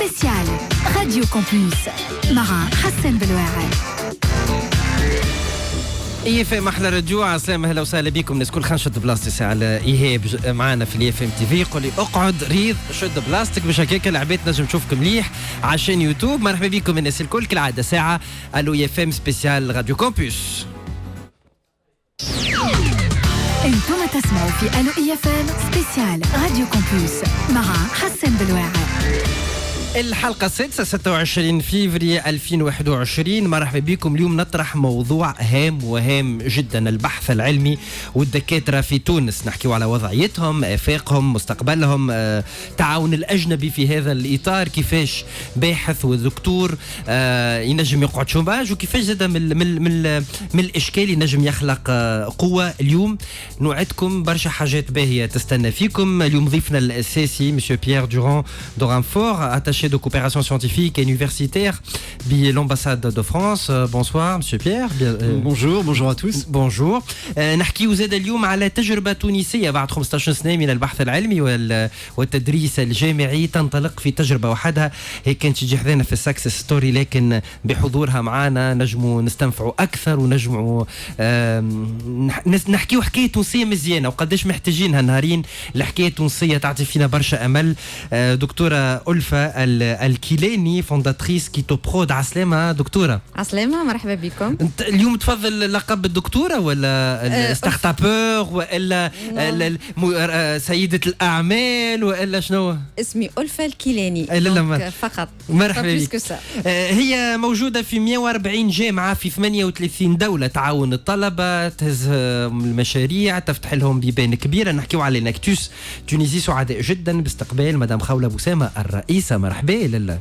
سبيسيال راديو كومبوس مع حسن بالواعي. اي في محلى رجوع. عسلامة، اهلا وسهلا بكم. الناس كل خان شد بلاستيك على ايهاب معنا في الاف ام تي في. يقول لي اقعد ريض شد بلاستيك باش هكاك العباد نجم تشوفكم مليح عشان يوتيوب. مرحبا بكم الناس الكل كالعاده ساعه الو اف ام سبيسيال راديو كومبوس. انتم تسمعوا في الو اي اف ام سبيسيال راديو كومبوس مع حسن بالواعي. الحلقة السادسة 26 فيفري 2021. مرحبا بكم. اليوم نطرح موضوع هام وهام جدا، البحث العلمي والدكاترة في تونس. نحكيو على وضعيتهم، آفاقهم، مستقبلهم، تعاون الأجنبي في هذا الإطار، كيفاش باحث ودكتور ينجم يقعد شوماج، وكيفاش زاد من الإشكال ينجم يخلق قوة. اليوم نوعدكم برشا حاجات باهية تستنى فيكم. اليوم ضيفنا الأساسي مسيو بيير دوران دورانفور، attaché de coopération scientifique et universitaire de l'ambassade de France. Bonsoir monsieur Pierre. bonjour à tous. Bonjour. نحكيو زاد اليوم على تجربة تونسية بعد 15 سنة من البحث العلمي والتدريس الجامعي تنطلق في تجربة وحدها. هيك كانت تجي حذانا في السكسس ستوري، لكن بحضورها معنا نجموا نستنفعوا أكثر ونجموا نحكيو حكاية تونسية مزيانة وقداش محتاجينها نهارين. الحكاية التونسية تعطي فينا برشا أمل. دكتورة ألفة الكيلاني فونداتريس كيتو برود. عسلامة دكتورة. عسلامة، مرحبا بكم. انت اليوم تفضل لقب الدكتورة ولا ستارت ابور ولا سيدة الأعمال ولا شنو؟ اسمي ألفة الكيلاني فقط. مرحبا بك. هي موجودة في 140 جامعة في 38 دولة. تعاون الطلبة، تهز المشاريع، تفتح لهم بيبان كبيرة. نحكيو على نكتوس تونيزي. سعداء جدا باستقبال مدام خولة بوسامة الرئيسة. مرحبا. لا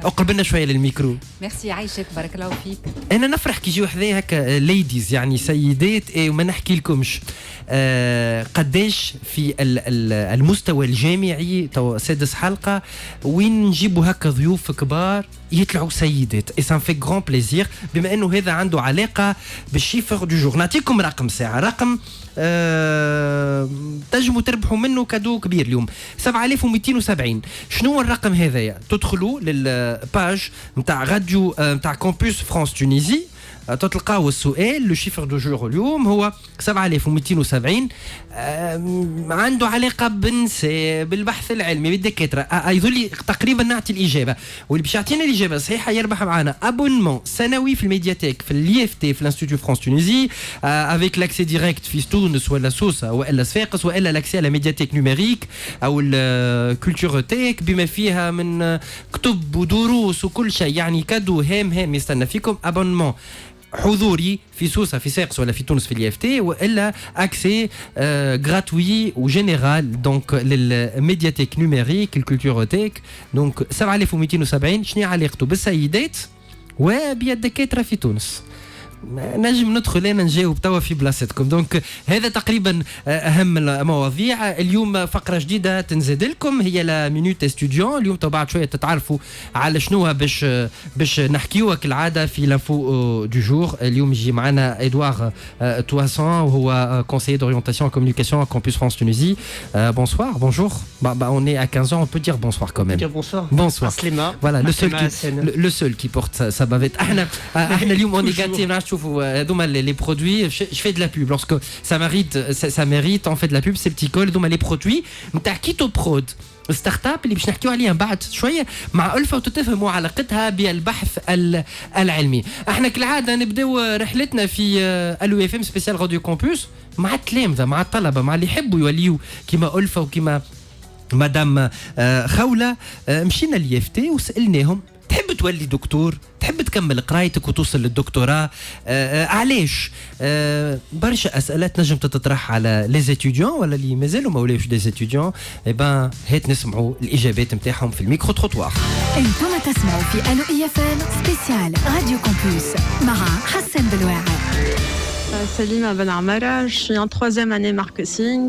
اقرب لنا شويه للميكرو. ميرسي، عايشك، بارك الله فيك. انا نفرح كي يجيو حذايا هكا ليديز، يعني سيدات. وما نحكي لكمش قداش في المستوى الجامعي تو سادس حلقه وين نجيبوا هكا ضيوف كبار يطلعوا سيدات. اي سان في غران بليزير بما انه هذا عنده علاقه بالشيفر دو جور. نعطيكم رقم ساعه، رقم تنجموا تربحوا منه كادو كبير اليوم 7270. شنو هو الرقم هذايا؟ تدخلوا للباج نتاع راديو نتاع كومبوس فرانس تونيزي، تلقاو السؤال. لو شيفر دو جور اليوم هو 7270. عنده علاقه بالنساء، بالبحث العلمي، بالدكاتره. يظل تقريبا نعطي الاجابه، واللي باش يعطينا الاجابه الصحيحه يربح معنا ابونمون سنوي في الميدياتيك في الاي اف تي في الانستيتيو فرانس تونيزي افيك لاكسي ديريكت في تونس ولا سوسه ولا صفاقس، والا لاكسي على ميدياتيك نوميريك او الكولتورتيك بما فيها من كتب ودروس وكل شيء. يعني كادو هام يستنى فيكم. ابونمون حضوري في سوسة في ساقس ولا في تونس في الاي اف تي، والا اكسي غراتوي وجينيرال دونك للميدياتيك نوميريك الكولتوروتيك. دونك 7270. شنو علاقته بالسيدات وبالدكاتره في تونس؟ نجم ندخل انا نجاوب توا في بلاصتكم. دونك هذا تقريبا اهم المواضيع اليوم. فقره جديده تنزاد لكم هي لا مينوت استوديون. اليوم تو بعد شويه تتعرفوا على شنو باش نحكيوها كالعاده في لافو دو جور. اليوم يجي معنا ادوار تواسون وهو conseiller d'orientation en communication à Campus France Tunisie. Bonsoir, bonjour. On est à 15 ans, on peut dire bonsoir quand même. Bonsoir. Voilà, le seul qui porte sa bavette. احنا اليوم on est gâtés. شوفوا هذوما لي برودوي. je fais de la pub lorsque ça mérite on fait de la pub. c'est petit col هذوما لي برودوي نتاع كيتو برود ستارت اب اللي باش نحكيو عليها بعد شويه مع ألفة وتتفهموا علاقتها بالبحث العلمي. احنا كالعاده نبداو رحلتنا في الو اف ام سبيسيال راديو كومبوس مع التلامذه، مع الطلبه، مع اللي يحبوا يوليو كيما ألفة وكيما مدام خولة. مشينا لي اف تي وسالناهم تحب تولي دكتور؟ تحب تكمل قرايتك وتوصل للدكتوراه؟ علاش؟ برشا اسئلات نجم تطرح على لي زيتيديون ولا اللي مازالوا ما ولاوش دي زيتيديون. هات نسمعوا الاجابات نتاعهم في الميكرو تروتوار. انتم تسمعوا في الو اي اف ام سبيسيال راديو كومبوس مع حسن بالواعي. Salima Ben Amara, je suis en 3e année marketing,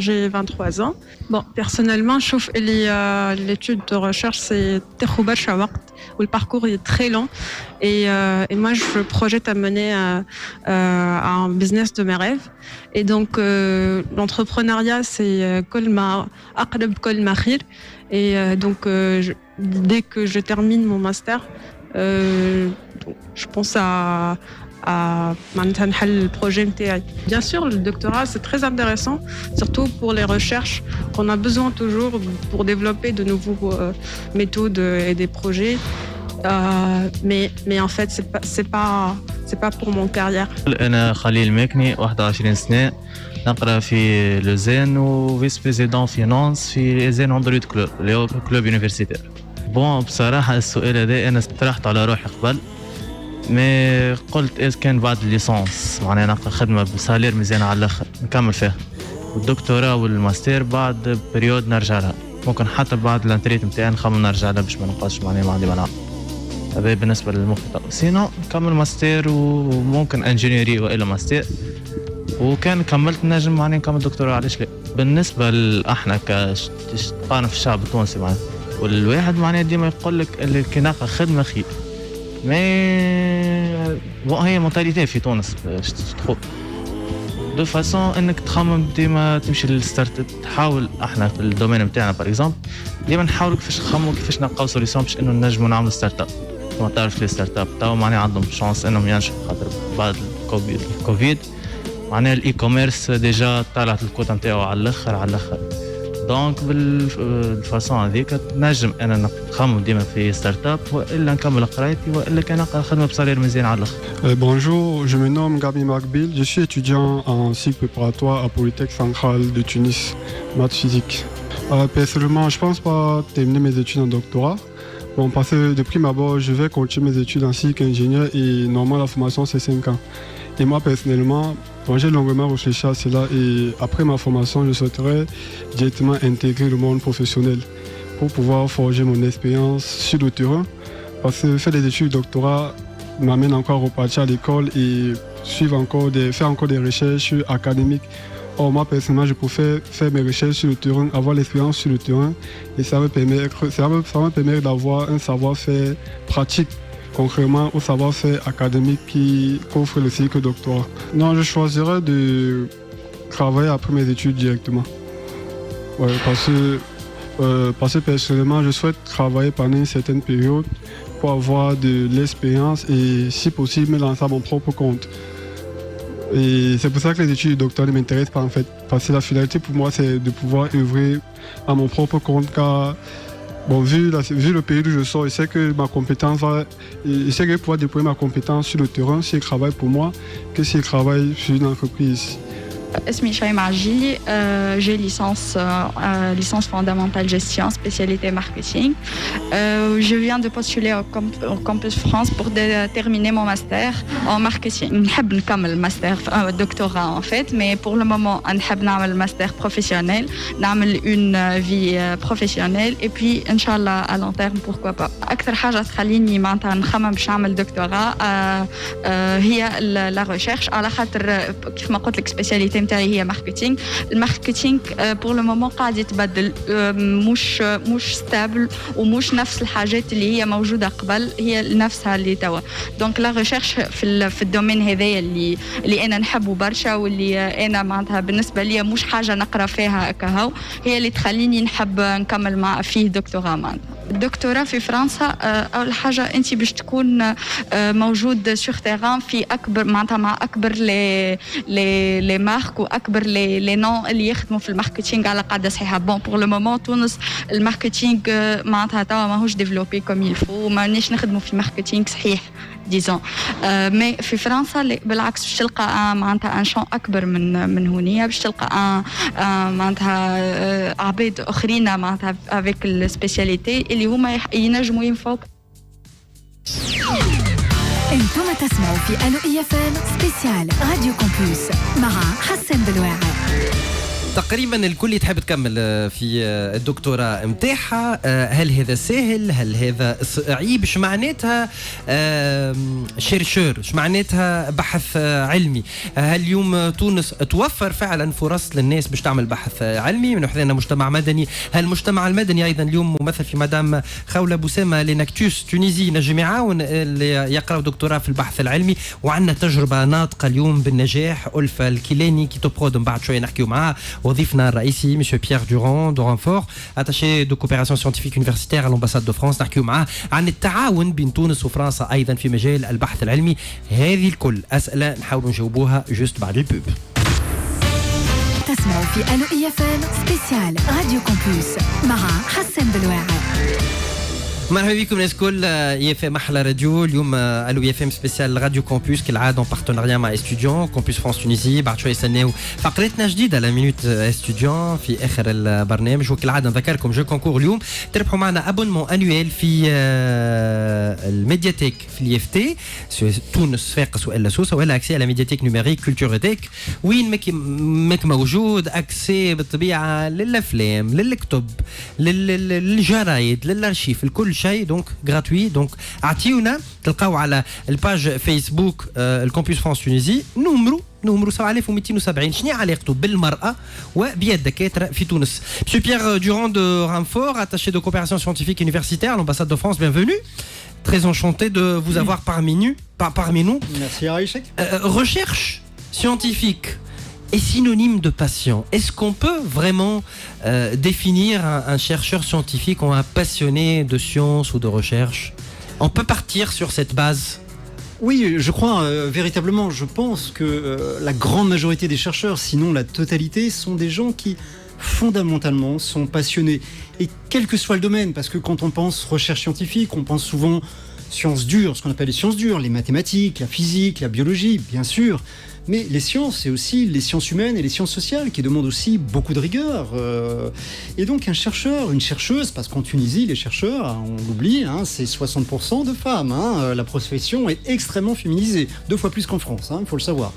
j'ai 23 ans. Bon, personnellement, je trouve que l'étude de recherche, c'est Terroubat Chawakt, où le parcours est très long. Et moi, je projette à mener un business de mes rêves. Et donc, l'entrepreneuriat, c'est Kolma, Aqrab Kolma Khir. Et donc, dès que je termine mon master, je pense à le projet MTI. Bien sûr, le doctorat, c'est très intéressant, surtout pour les recherches qu'on a besoin toujours pour développer de nouveaux méthodes et des projets. Mais en fait, c'est pas pour mon carrière. أنا خليل ماكني 21 سنة نقرا في لوزان وفيس بريزيدون فينانس في زين اندرويد كلوب اللي هو كلوب يونيفرسيتير. بون بصراحة السؤال هذا أنا طرحت على روحي قبل ما قلت إذا كان بعد الليسانس معناها نلقى خدمة بسالير مزيان على الآخر نكمل فيها والدكتوراه والماستر بعد بريود نرجع لها ممكن حتى بعد الانتريت نتاعي نخمم نرجع لها باش ما نبقاش معناها ما عندي منع. هذا بالنسبة للمخطط. سينو نكمل ماستر وممكن انجينيري وإلا ماستر وكان كملت نجم معناها نكمل دكتوراه علاش لا. بالنسبة لإحنا كقانون في الشعب التونسي معناها والواحد معناها ديما يقول لك اللي كي نلقى خدمة خير. ما هي مونتاليتي في تونس باش تدخل دو فاسون انك تخمم ديما تمشي للستارت تحاول احنا في الدومين نتاعنا باغ اكزومبل ديما نحاولوا كيفاش نخمموا كيفاش نلقاو سوليسيون باش انه نجموا نعملوا ستارت اب. كما تعرف لي ستارت اب تاو معناها عندهم شانس انهم ينجحوا خاطر بعد الكوفيد معناها الاي كوميرس ديجا طلعت الكوتا نتاعو على الاخر دونك بالفاسون هذيك نجم انا نخمم ديما في ستارت اب والا نكمل قرايتي والا كان نلقى خدمه بصالير مزيان على الاخر. Bonjour, je me nomme Gabi Markbil, je suis étudiant en cycle préparatoire à Polytech Centrale de Tunis, maths physique. Personnellement, je pense pas terminer mes études en doctorat. Bon, parce que de prime abord, je vais continuer mes études en cycle ingénieur et normalement la formation c'est 5 ans. Et moi personnellement, j'ai longuement réfléchi à cela et après ma formation, je souhaiterais directement intégrer le monde professionnel pour pouvoir forger mon expérience sur le terrain. Parce que faire des études de doctorat m'amène encore à repartir à l'école et faire encore des recherches académiques. Or, moi personnellement, je préfère faire mes recherches sur le terrain, avoir l'expérience sur le terrain et ça me permet d'avoir un savoir-faire pratique concrètement au savoir-faire académique qu'offre le cycle doctorat. Non, je choisirais de travailler après mes études directement. Ouais, parce que personnellement, je souhaite travailler pendant une certaine période pour avoir de l'expérience et si possible me lancer à mon propre compte. Et c'est pour ça que les études de doctorat ne m'intéressent pas en fait. Parce que la finalité pour moi c'est de pouvoir œuvrer à mon propre compte car bon, vu le pays d'où je sors, je sais que ma compétence je sais que je vais pouvoir déployer ma compétence sur le terrain si je travaille pour moi que si je travaille sur une entreprise. اسمي شيماء عجيلي j'ai licence fondamentale gestion spécialité marketing. Je viens de postuler au campus France pour terminer mon master en marketing. نحب نكمل master doctorat en fait mais pour le moment نحب نعمل master professionnel نعمل une vie professionnelle et puis إن شاء الله à long terme pourquoi pas. أكثر حاجة تخليني معناتها نخمم باش نعمل دكتوراه هي la recherche على خاطر كيف ما قلت لك spécialité نتاعي هي ماركتينغ. الماركتينغ بور لو مومون قاعد يتبدل مش ستابل ومش نفس الحاجات اللي هي موجوده قبل هي نفسها اللي توا. دونك لا ريشيرش في الدومين هذايا اللي انا نحبه برشا واللي انا معناتها بالنسبه لي مش حاجه نقرا فيها كهو هي اللي تخليني نحب نكمل مع فيه دكتوراه. معناتها الدكتوراه في فرنسا اول حاجه انت باش تكون موجود سور تيران في اكبر معناتها مع اكبر لي مارك واكبر لي نون اللي يخدموا في الماركتينغ على قاعده صحيحه. بون بور لو مومون تونس الماركتينغ معناتها توا ماهوش ديفلوبي كوم يلفو مانيش نخدموا في الماركتينغ صحيح ديزون. مي في فرنسا بالعكس باش تلقى معناتها ان شون اكبر من هونيا باش تلقى معناتها عباد اخرين معناتها افيك السبيسياليتي اللي هما ينجموا ينفوق. انتم تسمعوا في ألو إي اف ام سبيسيال راديو كومبوس مع حسن بلواعي. تقريبا الكل تحب تكمل في الدكتوراه متاعها. هل هذا سهل؟ هل هذا صعيب؟ ايش معناتها شيرشور؟ ايش معناتها بحث علمي؟ هل اليوم تونس توفر فعلا فرص للناس باش تعمل بحث علمي؟ من حدنا مجتمع مدني. هل المجتمع المدني ايضا اليوم ممثل في مدام خولة بوسامة ليناكتوس تونيزي نجم يعاون اللي يقراوا دكتوراه في البحث العلمي؟ وعندنا تجربه ناطقه اليوم بالنجاح. ألفة الكيلاني كي توبرود من بعد شويه نحكيو معاها وضيفنا الرئيسي monsieur Pierre Durand de Renfort, attaché de coopération scientifique universitaire à l'ambassade de France. نحكيو معاه عن التعاون بين تونس وفرنسا أيضا في مجال البحث العلمي. هذه الكل أسئلة نحاولوا نجاوبوها جست بعد البوب. تسمعوا في ألو إي اف ام سبيسيال راديو كومبوس مع حسن بلواعي. مرحبا بكم الناس الكل. اي اف ام احلى راديو اليوم. الو اي اف ام سبيسيال راديو كومبوس كالعاده en partenariat مع استوديون كومبوس فرانس تونيزي. بعد شويه استناو فقرتنا جديده لا مينوت استوديون في اخر البرنامج. وكالعاده نذكركم جو كونكور اليوم تربحوا معنا ابونمون انويل في الميدياتيك في الاي اف تي تونس فاقس والا سوسه ولا اكسي على ميدياتيك نوميريك كولتوريتيك وين ماك موجود اكسي بالطبيعه للافلام للكتب للجرايد للارشيف الكل شيء دونك غراتوي. دونك اعطيونا تلقاو على الباج فيسبوك الكامبوس فرانس تونيزي نمرو 7270. شنو علاقته بالمرأة وبيد الدكاترة في تونس؟ Monsieur Pierre Durand de Renfort, attaché de coopération scientifique universitaire à l'ambassade de France, bienvenue. Très enchanté de vous avoir parmi nous. Merci Aïchek. Recherche scientifique est synonyme de patient. Est-ce qu'on peut vraiment définir un chercheur scientifique ou un passionné de science ou de recherche? On peut partir sur cette base? Oui, je crois véritablement, je pense que la grande majorité des chercheurs, sinon la totalité, sont des gens qui fondamentalement sont passionnés. Et quel que soit le domaine, parce que quand on pense recherche scientifique, on pense souvent sciences dures, ce qu'on appelle les sciences dures, les mathématiques, la physique, la biologie, bien sûr. Mais les sciences, c'est aussi les sciences humaines et les sciences sociales qui demandent aussi beaucoup de rigueur. Et donc un chercheur, une chercheuse, parce qu'en Tunisie, les chercheurs, on l'oublie, c'est 60% de femmes. La profession est extrêmement féminisée, 2 fois plus qu'en France, il faut le savoir.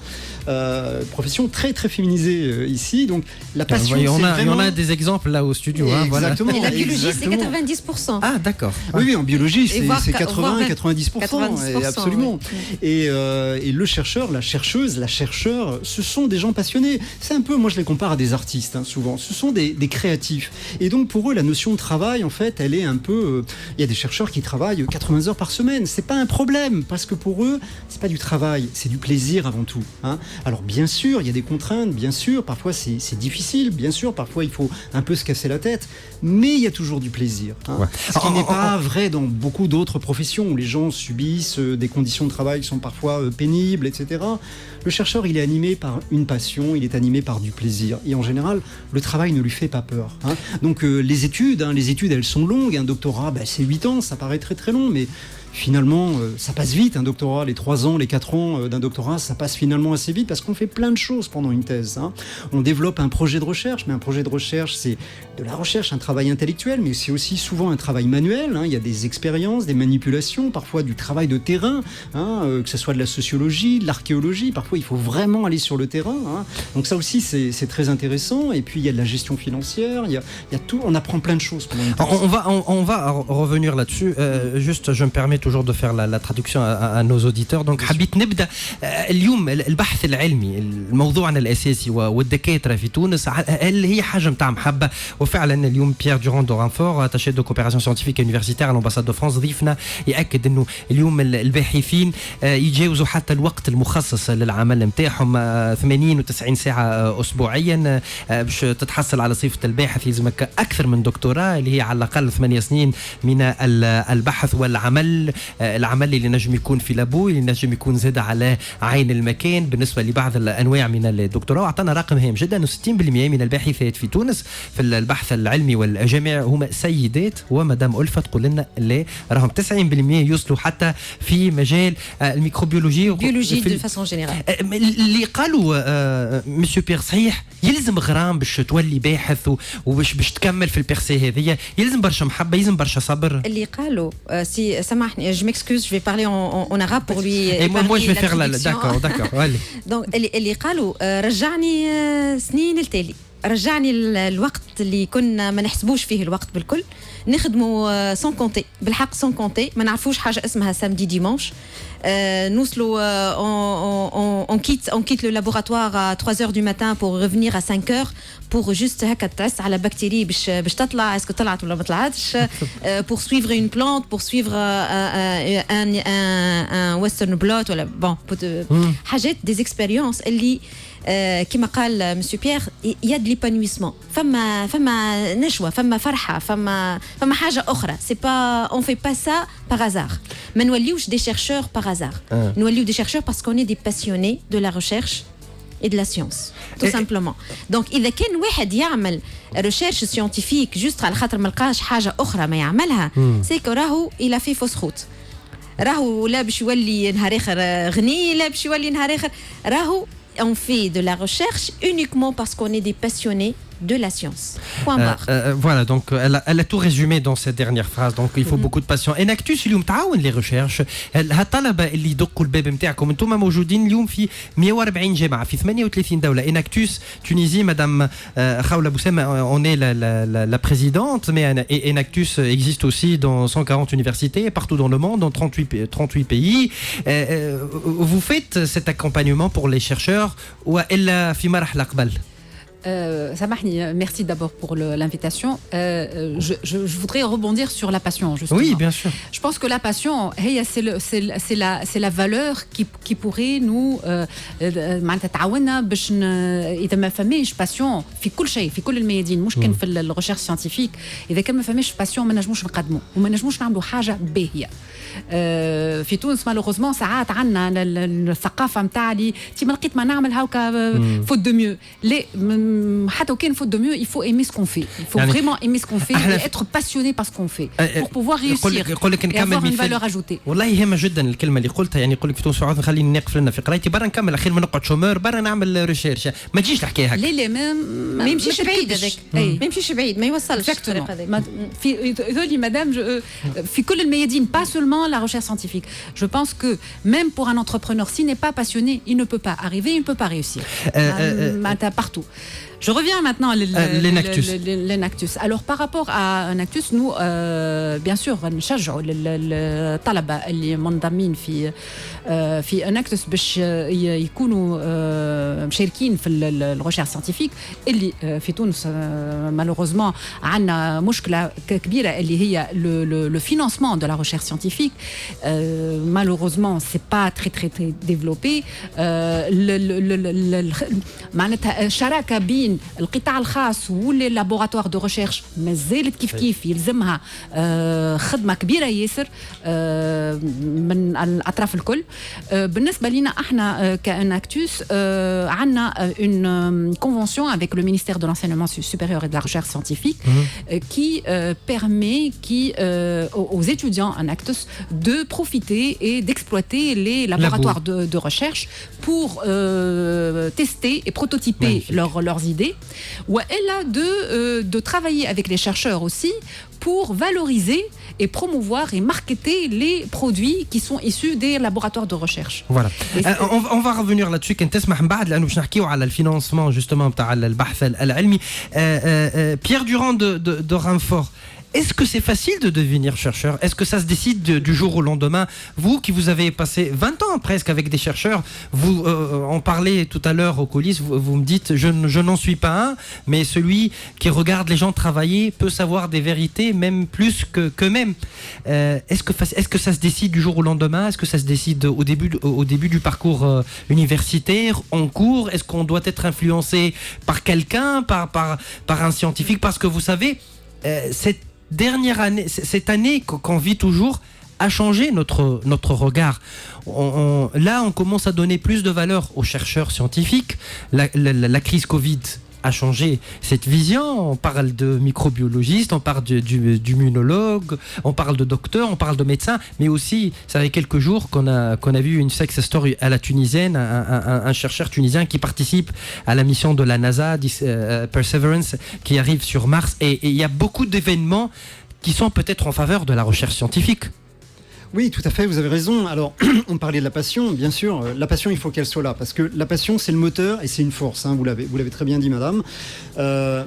Profession très très féminisée ici, donc la passion, il y en a des exemples là au studio. Exactement. Et la biologie, c'est 90%. Ah d'accord. Oui, en biologie, c'est 80-90%. 90%, absolument. Ouais. Et le chercheur, la chercheuse, chercheurs, ce sont des gens passionnés. C'est un peu, moi je les compare à des artistes souvent. Ce sont des créatifs. Et donc pour eux, la notion de travail, en fait, elle est un peu... Il y a des chercheurs qui travaillent 80 heures par semaine. C'est pas un problème, parce que pour eux, c'est pas du travail, c'est du plaisir avant tout. Alors bien sûr, il y a des contraintes, bien sûr, parfois c'est difficile, bien sûr, parfois il faut un peu se casser la tête, mais il y a toujours du plaisir. Ouais. Ce qui n'est pas vrai dans beaucoup d'autres professions où les gens subissent des conditions de travail qui sont parfois pénibles, etc. Le chercheur, il est animé par une passion, il est animé par du plaisir. Et en général, le travail ne lui fait pas peur. Donc les études, elles sont longues. Un doctorat, c'est 8 ans, ça paraît très très long, mais finalement, ça passe vite, un doctorat. Les 3 ans, les 4 ans d'un doctorat, ça passe finalement assez vite parce qu'on fait plein de choses pendant une thèse. On développe un projet de recherche, mais un projet de recherche, c'est de la recherche, un travail intellectuel, mais c'est aussi souvent un travail manuel. Il y a des expériences, des manipulations, parfois du travail de terrain, que ce soit de la sociologie, de l'archéologie. Parfois, il faut vraiment aller sur le terrain. Donc ça aussi, c'est très intéressant. Et puis, il y a de la gestion financière, il y a tout. On apprend plein de choses pendant une thèse. On va revenir là-dessus. Juste, je me permets toujours de faire la traduction à nos auditeurs. Donc حبيت نبدا اليوم البحث العلمي الموضوعنا الاساسي والدكاتره في تونس هل هي حاجه نتاع محبه. وفعلا اليوم بيير دوران دو رانفور اتاشي دو كوبيراسيون سيانتيفيك يونيفرسيتير على الامباساد دو فرانس ضيفنا ياكد انه اليوم الباحثين يتجاوزوا حتى الوقت المخصص للعمل نتاعهم 80 و90 ساعه اسبوعيا باش تتحصل على صفه الباحث يلزمك اكثر من دكتوراه اللي هي على الاقل 8 سنين من البحث والعمل. العمل اللي نجم يكون في لابو اللي نجم يكون زاد على عين المكان بالنسبه لبعض الانواع من الدكتوراه. اعطانا رقم هام جدا 60% من الباحثات في تونس في البحث العلمي والجامعي هما سيدات. ومدام ألفة تقول لنا اللي راهم 90% يوصلوا حتى في مجال الميكروبيولوجي دو فاسون جينيرال. اللي قالوا مسيو بيير صحيح يلزم غرام باش تولي باحث وباش تكمل في البيرسي هذه يلزم برشا محبه يلزم برشا صبر. اللي قالوا سي سامحني je m'excuse je vais parler en arabe pour lui. Et moi je vais faire d'accord allez. Donc اللي قالوا رجعني سنين التالي رجعني الوقت اللي كنا ما نحسبوش فيه الوقت بالكل نخدموا سون كونتي بالحق سون كونتي ما نعرفوش حاجه اسمها سامدي ديمانش. نوصلوا on quitte le laboratoire à 3h du matin pour revenir à 5h pour juste هكا تعس على بكتيريا باش تطلع اسكو طلعت ولا ما طلعتش pour suivre une plante pour suivre un western blot ولا bon حاجات des expériences اللي كما قال مسيو بيير il y a de l'épanouissement فما نشوة فما فرحة فما حاجة أخرى c'est pas on fait pas ça par hasard ما نوليوش des chercheurs par hasard نوليو des chercheurs parce qu'on est des passionnés de la recherche et de la science tout simplement donc إذا كان واحد يعمل recherche scientifique juste على خاطر ما لقاش حاجة أخرى ما يعملها c'est que راهو il a fait fausse route راهو لا باش يولي نهار آخر غني لا باش يولي نهار آخر راهو on fait de la recherche uniquement parce qu'on est des passionnés de la science. Point barre. Voilà, donc elle a tout résumé dans cette dernière phrase. Donc il faut beaucoup de passion. Enactus اليوم تعاون les recherches. هالطلبة اللي يدقوا الباب نتاعكم انتم موجودين اليوم في 140 جامعة في 38 دولة. Enactus Tunisie, Madame Khaoula Boussem, on est la présidente, mais Enactus existe aussi dans 140 universités partout dans le monde, dans 38 pays. Vous faites cet accompagnement pour les chercheurs ou elle في مراحل قبل؟ Samahni, merci d'abord pour l'invitation. Je voudrais rebondir sur la passion, justement. Oui, bien sûr. Je pense que la passion, c'est la valeur qui pourrait nous تعاوننا باش إذا ما فماش passion في كل شيء في كل الميادين مش كان في الريشيرش ساينتيفيك إذا كان ما فماش passion ما نجموش نقدموا وما نجموش نعملوا حاجة باهية. في تونس مالوغوزمون ساعات عندنا الثقافة متاع لي ما لقيت ما نعمل هاكا فوت دو ميو لا حتى وكان فوت دو ميو il faut aimer ce qu'on fait il faut vraiment aimer ce qu'on fait et être passionné par ce qu'on fait pour pouvoir réussir et avoir une valeur ajoutée. والله هامة جدا الكلمة اللي قلتها يعني يقول لك في تونس سعود خليني نقفل لنا في قرايتي برا نكمل اخير ما نقعد شومور برا نعمل ريشيرش ما تجيش الحكاية هكا. لا ما يمشيش بعيد هذاك ما يمشيش بعيد ما يوصلش في ذولي مدام في كل الميادين pas seulement la recherche scientifique. Je pense que même pour un entrepreneur s'il n'est pas passionné il ne peut pas arriver, il ne peut pas réussir partout. Je reviens maintenant à l'Enactus. Alors par rapport à Enactus, nous bien sûr نشجعوا الطلبة اللي منضمين في Enactus باش يكونوا مشاركين في الريشيرش ساينتيفيك اللي في تونس malheureusement عندنا مشكلة كبيرة اللي هي le financement de la recherche scientifique. Malheureusement c'est pas très développé. معناتها الشراكة بين القطاع الخاص واللي لابوراتوار دو ريشيرش مازالت كيف يلزمها خدمه كبيره ياسر من الاطراف الكل. بالنسبه لنا احنا كاناكتوس عندنا une convention avec le ministère de l'enseignement supérieur et de la recherche scientifique qui permet aux étudiants Enactus de profiter et d'exploiter les laboratoires de recherche pour tester et prototyper leurs idées. Ou elle a de travailler avec les chercheurs aussi pour valoriser et promouvoir et marketer les produits qui sont issus des laboratoires de recherche. Voilà. On va revenir là-dessus كنت تسمح من بعد لأنه باش نحكيو على الفينانسمون justement بتاع البحث العلمي. Pierre Durand de Rainfort. Est-ce que c'est facile de devenir chercheur? Est-ce que ça se décide du jour au lendemain? Vous qui vous avez passé 20 ans presque avec des chercheurs, vous en parlez tout à l'heure aux coulisses, vous me dites je n'en suis pas un, mais celui qui regarde les gens travailler peut savoir des vérités même plus qu'eux-mêmes. Est-ce que ça se décide du jour au lendemain? Est-ce que ça se décide au début du parcours universitaire, en cours? Est-ce qu'on doit être influencé par quelqu'un, par un scientifique? Parce que vous savez, cette année qu'on vit toujours a changé notre regard. Là, on commence à donner plus de valeur aux chercheurs scientifiques. La crise Covid a changé cette vision. On parle de microbiologistes, on parle d'immunologues, on parle de docteurs, on parle de médecins, mais aussi, ça fait quelques jours qu'on a vu une success story à la tunisienne, un chercheur tunisien qui participe à la mission de la NASA, Perseverance, qui arrive sur Mars. Et il y a beaucoup d'événements qui sont peut-être en faveur de la recherche scientifique. Oui, tout à fait, vous avez raison. Alors, on parlait de la passion, bien sûr. La passion, il faut qu'elle soit là, parce que la passion, c'est le moteur et c'est une force. Hein, vous l'avez très bien dit, madame.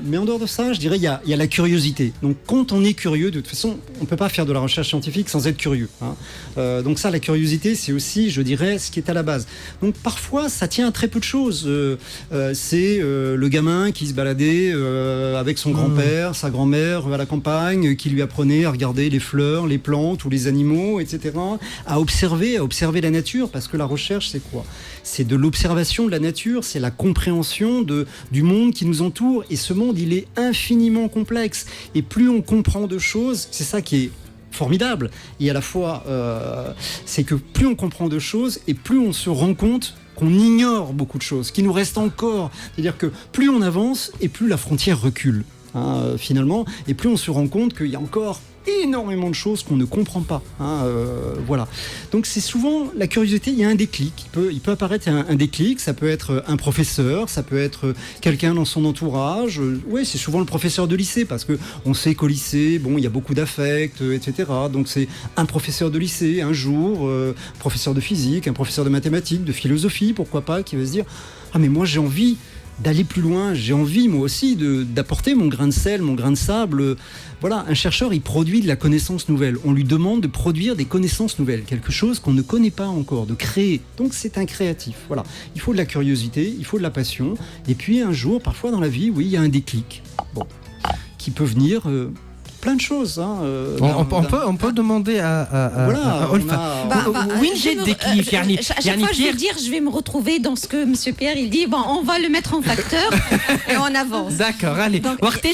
Mais en dehors de ça, je dirais, il y a la curiosité. Donc, quand on est curieux, de toute façon, on ne peut pas faire de la recherche scientifique sans être curieux. Hein. Donc ça, la curiosité, c'est aussi, je dirais, ce qui est à la base. Donc, parfois, ça tient à très peu de choses. C'est le gamin qui se baladait avec son grand-père, sa grand-mère à la campagne, qui lui apprenait à regarder les fleurs, les plantes ou les animaux, etc. etc., à observer la nature, parce que la recherche, c'est quoi? C'est de l'observation de la nature, c'est la compréhension du monde qui nous entoure, et ce monde, il est infiniment complexe, et plus on comprend de choses, c'est ça qui est formidable, et à la fois, c'est que plus on comprend de choses, et plus on se rend compte qu'on ignore beaucoup de choses, qu'il nous reste encore. C'est-à-dire que plus on avance, et plus la frontière recule, finalement, et plus on se rend compte qu'il y a encore énormément de choses qu'on ne comprend pas. Voilà. Donc c'est souvent la curiosité, il y a un déclic. Il peut apparaître un déclic, ça peut être un professeur, ça peut être quelqu'un dans son entourage. Oui, c'est souvent le professeur de lycée, parce qu'on sait qu'au lycée, bon, il y a beaucoup d'affect, etc. Donc c'est un professeur de lycée, un jour, professeur de physique, un professeur de mathématiques, de philosophie, pourquoi pas, qui va se dire « Ah mais moi j'ai envie d'aller plus loin, j'ai envie moi aussi d'apporter mon grain de sel, mon grain de sable. » Voilà, un chercheur, il produit de la connaissance nouvelle. On lui demande de produire des connaissances nouvelles, quelque chose qu'on ne connaît pas encore, de créer. Donc c'est un créatif. Voilà, il faut de la curiosité, il faut de la passion. Et puis un jour, parfois dans la vie, oui, il y a un déclic. Bon, qui peut venir plein de choses. On peut demander à Olfa. Chaque fois, je vais dire, je vais me retrouver dans ce que Monsieur Pierre il dit. Bon, on va le mettre en facteur et on avance. D'accord, allez.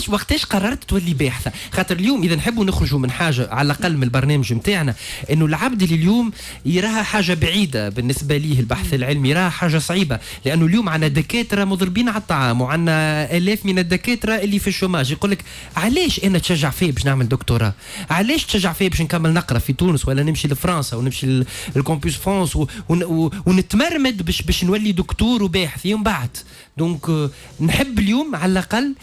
وقتاش قررت تولي باحثة؟ خاطر اليوم إذا نحبوا نخرجوا من حاجة على الأقل من البرنامج متاعنا، إنه العبد اللي اليوم يراها حاجة بعيدة بالنسبة ليه البحث العلمي، يراها حاجة صعيبة، لأنه اليوم عنا دكاترة مضربين على الطعام، وعنا آلاف من الدكاترة اللي في الشوماج. يقول لك علاش أنا تشجع فيه باش نعمل دكتوراه؟ علاش تشجع فيه باش نكمل نقرا في تونس ولا نمشي لفرنسا ونمشي للكامبوس فرانس ونتمرمد باش نولي دكتور وباحث يوم بعد. دونك نحب اليوم على الأقل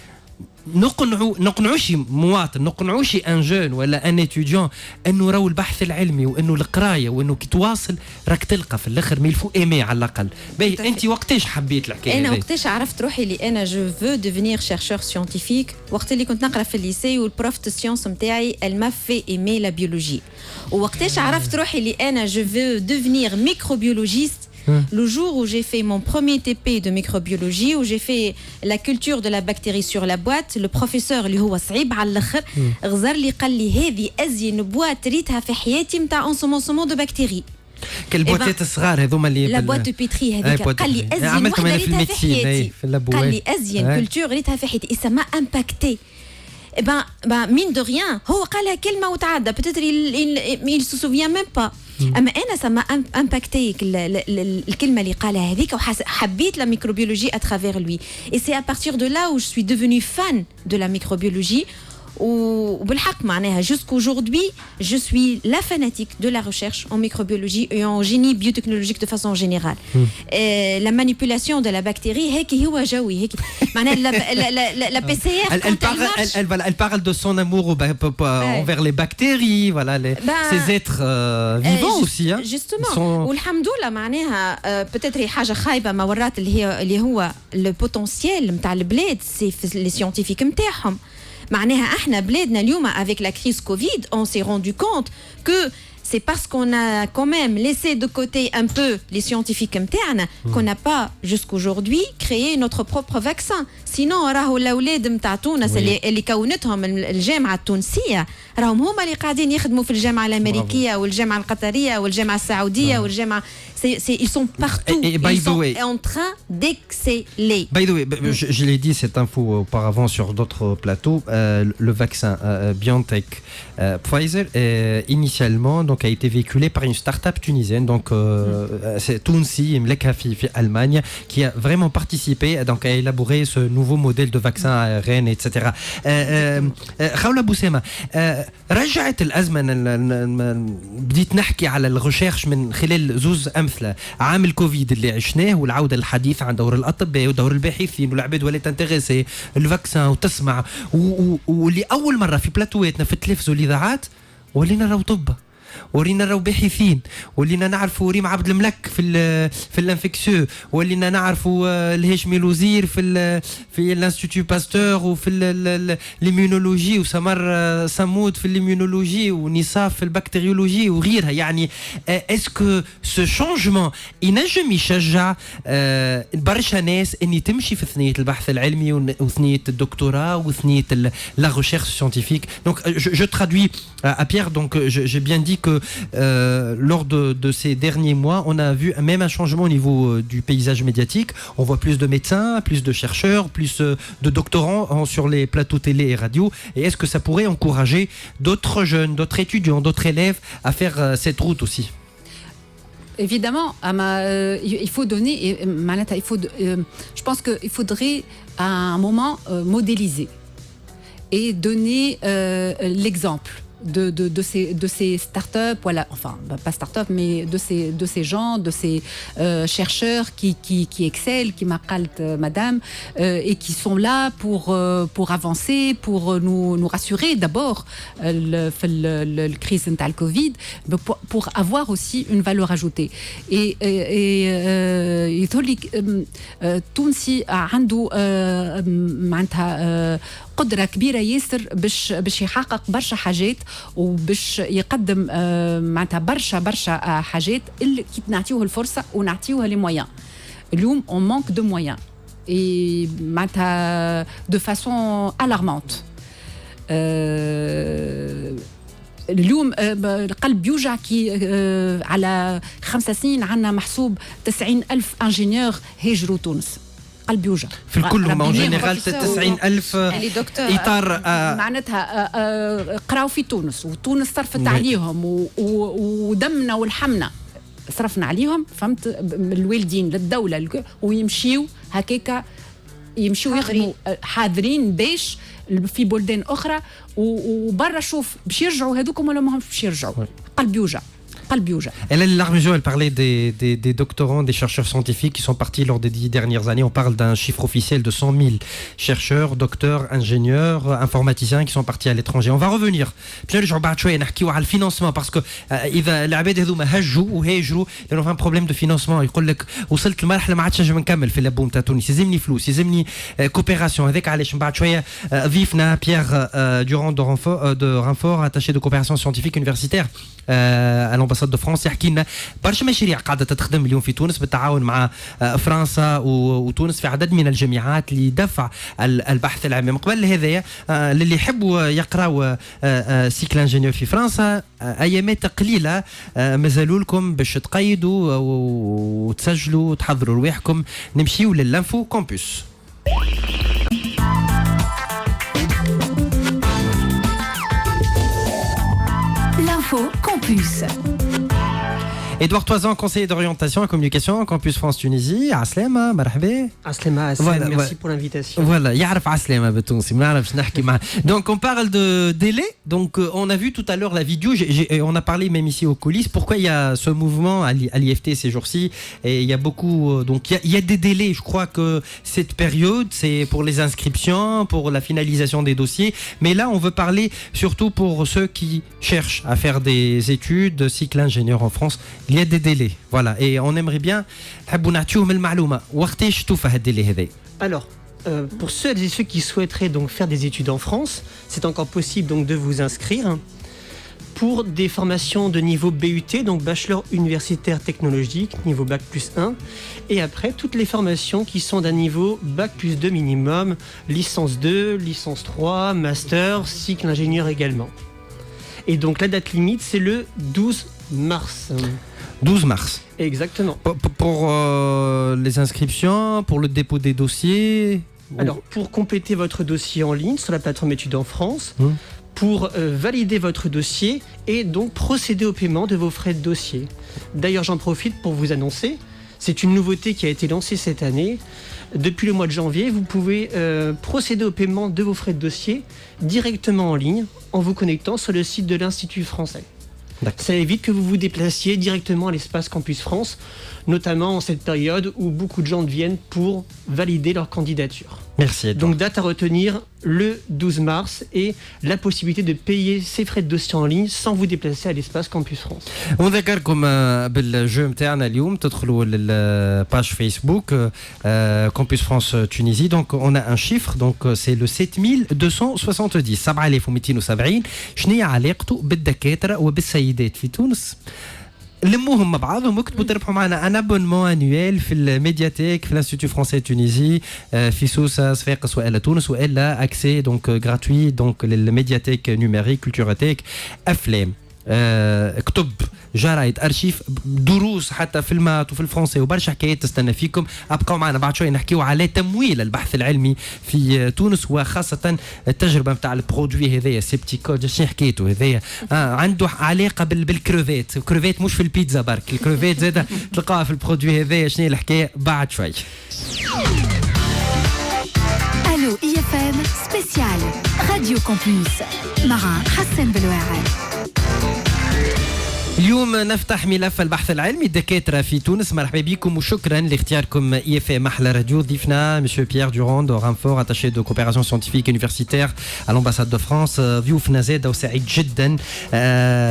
نقنعوش مواطن، نقنعوش ان جون ولا ان اتيديون انه راهو البحث العلمي وانه القرايه وانه كي تواصل راك تلقى في الاخر ما يلفو ايمي على الاقل. باهي انت وقتاش حبيت الحكايه؟ انا وقتاش عرفت روحي اللي انا جو فو ديفينير شيرشور سيانتيفيك وقت اللي كنت نقرا في الليسي والبروف دو سيونس نتاعي elle m'a fait aimer la biologie. ووقتاش عرفت روحي اللي انا جو فو ديفينير ميكروبيولوجيست le jour où j'ai fait mon premier TP de microbiologie, où j'ai fait la culture de la bactérie sur la boîte, le professeur اللي هو صعيب على الاخر غزر لي قال لي هذه ازين بواط ريتها في حياتي نتاع انسومونسومون دو بكتيري. كالبواتات الصغار هذوما اللي لا بوات بيتري هذيك قال لي ازين وحده ريتها في حياتي، قال لي ازين كولتور ريتها في حياتي. ça m'a impacté. mine de rien هو قالها كلمه وتعدى peut-être il se souvient même pas. اما انا ça m'a impacté الكلمه اللي قالها هذيك وحبيت la microbiologie à travers lui. Et c'est à partir de là où je suis devenue fan de la microbiologie. وبالحق معناها jusqu'aujourd'hui je suis la fanatique de la recherche en microbiologie et en génie biotechnologique de façon générale. La manipulation de la bactérie هيك هو جوي هيك معناها la PCR elle parle de son amour envers les bactéries, voilà ces êtres vivants aussi justement. والحمد لله معناها peut-être هي حاجه خايبه ما ورات اللي هو le potentiel نتاع البلاد سي les scientifiques نتاعهم. معناها احنا بلادنا اليوم avec la crise Covid, on s'est rendu compte que c'est parce qu'on a quand même laissé de côté un peu les scientifiques نتاعنا qu'on n'a pas jusqu'aujourd'hui créé notre propre vaccin. sinon راهو الاولاد نتاع تونس اللي كونتهم الجامعه التونسيه راهم هما اللي قاعدين يخدموا في الجامعه الامريكيه والجامعه القطريه والجامعه السعوديه والجامعه ils sont partout. Ils sont en train d'exceller. By the way, je l'ai dit cette info auparavant sur d'autres plateaux, le vaccin BioNTech Pfizer initialement donc a été véhiculé par une start-up tunisienne, donc c'est Tounsi Mlekafi في Allemagne qui a vraiment participé donc à élaborer ce nouveau modèle de vaccin ARN etc. خولة بوسامة رجعت الأزمة بديت نحكي على الريشيرش من خلال زوز أمثلة عام الكوفيد اللي عشناه والعودة للحديث عن دور الأطباء ودور الباحثين والعباد ولا تنتغسي الفاكسان وتسمع واللي أول مرة في بلاتواتنا في التلفز والإذاعات ولينا راهو طب ورينا راهو باحثين ولينا نعرفوا ريم عبد الملك في الانفكسيو ولينا نعرفوا الهاشمي الوزير في الانستيتيو باستور وفي الاميونولوجي وسمر سمود في الاميونولوجي ونصاف في البكتيريولوجي وغيرها. يعني اسكو سو شونجمون ينجم يشجع برشا ناس اني تمشي في ثنيه البحث العلمي وثنيه الدكتوراه وثنيه لا ريشيرش سيانتيفيك. دونك جو ترادوي à Pierre, donc j'ai bien dit que lors de ces derniers mois, on a vu même un changement au niveau du paysage médiatique. On voit plus de médecins, plus de chercheurs, plus de doctorants sur les plateaux télé et radio. Et est-ce que ça pourrait encourager d'autres jeunes, d'autres étudiants, d'autres élèves à faire cette route aussi? Évidemment, il faut donner, je pense qu'il faudrait à un moment modéliser et donner l'exemple de ces startups, voilà, enfin pas startups, mais de ces gens, de ces chercheurs qui excellent, qui m'appellent madame, et qui sont là pour avancer, pour nous rassurer d'abord le crise de la Covid, pour avoir aussi une valeur ajoutée. Et Tunisi عنده معناتها قدرة كبيرة ياسر باش يحقق برشا حاجات وباش يقدم معناتها برشا حاجات اللي كي نعطيوه الفرصة ونعطيوها لي مويان. اليوم on manque de moyens et معناتها de façon alarmante. اليوم القلب يوجع كي على 5 سنين عندنا محسوب 90,000 انجينيور هاجروا تونس. قلب يوجع في الكل هما جينيرال 90,000 اطار معناتها قراو في تونس وتونس صرفت عليهم ودمنا ولحمنا صرفنا عليهم فهمت الوالدين للدوله ويمشيو هكاكا يمشيو يخدموا حاضرين باش في بلدان اخرى وبرا شوف باش يرجعوا هذوكم ولا ما همش باش يرجعوا. قلب يوجع. Elle parlait des doctorants, des chercheurs scientifiques qui sont partis lors des 10 dernières années. On parle d'un chiffre officiel de 100 000 chercheurs, docteurs, ingénieurs, informaticiens qui sont partis à l'étranger. On va revenir. Le financement, parce que العباد هذوما هجوا وهاجروا لأنه فهم problème de financement. يقول لك وصلت لمرحلة ما عادش نجم نكمل في اللابوم تاع تونس. يلزمني فلوس، يلزمني كوبيراسيون. هذاك علاش من بعد شوية ضيفنا بيير دوران de Renfort, attaché de coopération scientifique universitaire à l'ambassade de France، يحكي لنا برشا مشاريع قاعده تخدم اليوم في تونس بالتعاون مع فرنسا وتونس في عدد من الجامعات لدفع البحث العلمي. من قبل هذايا اللي يحبوا يقراوا سيكل انجينيور في فرنسا ايامات قليله مازالوا لكم باش تقيدوا وتسجلوا وتحضروا رواحكم. نمشيو للانفو كامبوس. L'info campus. Edouard Toisan, conseiller d'orientation et communication Campus France Tunisie. Aslema, marhaba. Aslema, merci pour l'invitation. Voilà, يعرف Aslema بالتونسي ما نعرفش نحكي معاه. Donc on parle de délai. Donc on a vu tout à l'heure la vidéo, on a parlé même ici aux coulisses pourquoi il y a ce mouvement à l'IFT ces jours-ci et il y a beaucoup donc il y a des délais. Je crois que cette période c'est pour les inscriptions, pour la finalisation des dossiers, mais là on veut parler surtout pour ceux qui cherchent à faire des études de cycle ingénieur en France. Il y a des délais, voilà, et on aimerait bien Alors, pour ceux et ceux qui souhaiteraient donc faire des études en France, c'est encore possible donc de vous inscrire pour des formations de niveau BUT, donc bachelor universitaire technologique, niveau Bac plus 1, et après toutes les formations qui sont d'un niveau Bac plus 2 minimum, licence 2, licence 3, master, cycle ingénieur également. Et donc la date limite c'est le 12 mars. 12 mars. Exactement. Pour les inscriptions, pour le dépôt des dossiers. Alors, pour compléter votre dossier en ligne sur la plateforme Études en France, pour valider votre dossier et donc procéder au paiement de vos frais de dossier. D'ailleurs, j'en profite pour vous annoncer, c'est une nouveauté qui a été lancée cette année. Depuis le mois de janvier, vous pouvez procéder au paiement de vos frais de dossier directement en ligne en vous connectant sur le site de l'Institut français. Ça évite que vous vous déplaciez directement à l'espace Campus France, notamment en cette période où beaucoup de gens viennent pour valider leur candidature. Merci Edouard. Donc date à retenir, le 12 mars, et la possibilité de payer ses frais de dossier en ligne sans vous déplacer à l'espace Campus France. ونذكركم بالجو نتاعنا اليوم تدخلوا للباج فيسبوك Campus France Tunisie. Donc on a un chiffre, donc c'est le 7270 7270. شنو هي علاقته بالدكاتره وبالسيدات في تونس؟ لموهم مع بعضهم وكتبوا تربحوا معنا ان ابونمون انويل في الميدياتيك في الانستيتو فرونسي تونيزي في سوسه صفاقس والا تونس والا اكسي دونك غراتوي دونك للميدياتيك نيميريك كولتوراتيك افلام كتب جرايد ارشيف دروس حتى فيلمات وفي الفرنسي وبرشا حكايات تستنى فيكم. ابقوا معنا بعد شويه نحكيو على تمويل البحث العلمي في تونس وخاصه التجربه نتاع البرودوي هذايا سيبتيكود شنو حكيته هذايا عنده علاقه بالكروفيت. الكروفيت مش في البيتزا برك الكروفيت زاده تلقاها في البرودوي هذايا. شنو الحكايه بعد شويه. الو اي اف ام سبيسيال راديو كومبوس مع حسن بلواعي. اليوم نفتح ملف البحث العلمي الدكاترة في تونس. مرحبا بكم وشكرا لاختياركم اي اف ام احلى راديو. ضيفنا مسيو بيير دوراند رانفور اتاشي دو كوبيراسيون سيانتيفيك يونيفرسيتير على الامباساد دو فرانس. ضيوفنا زاده وسعيد جدا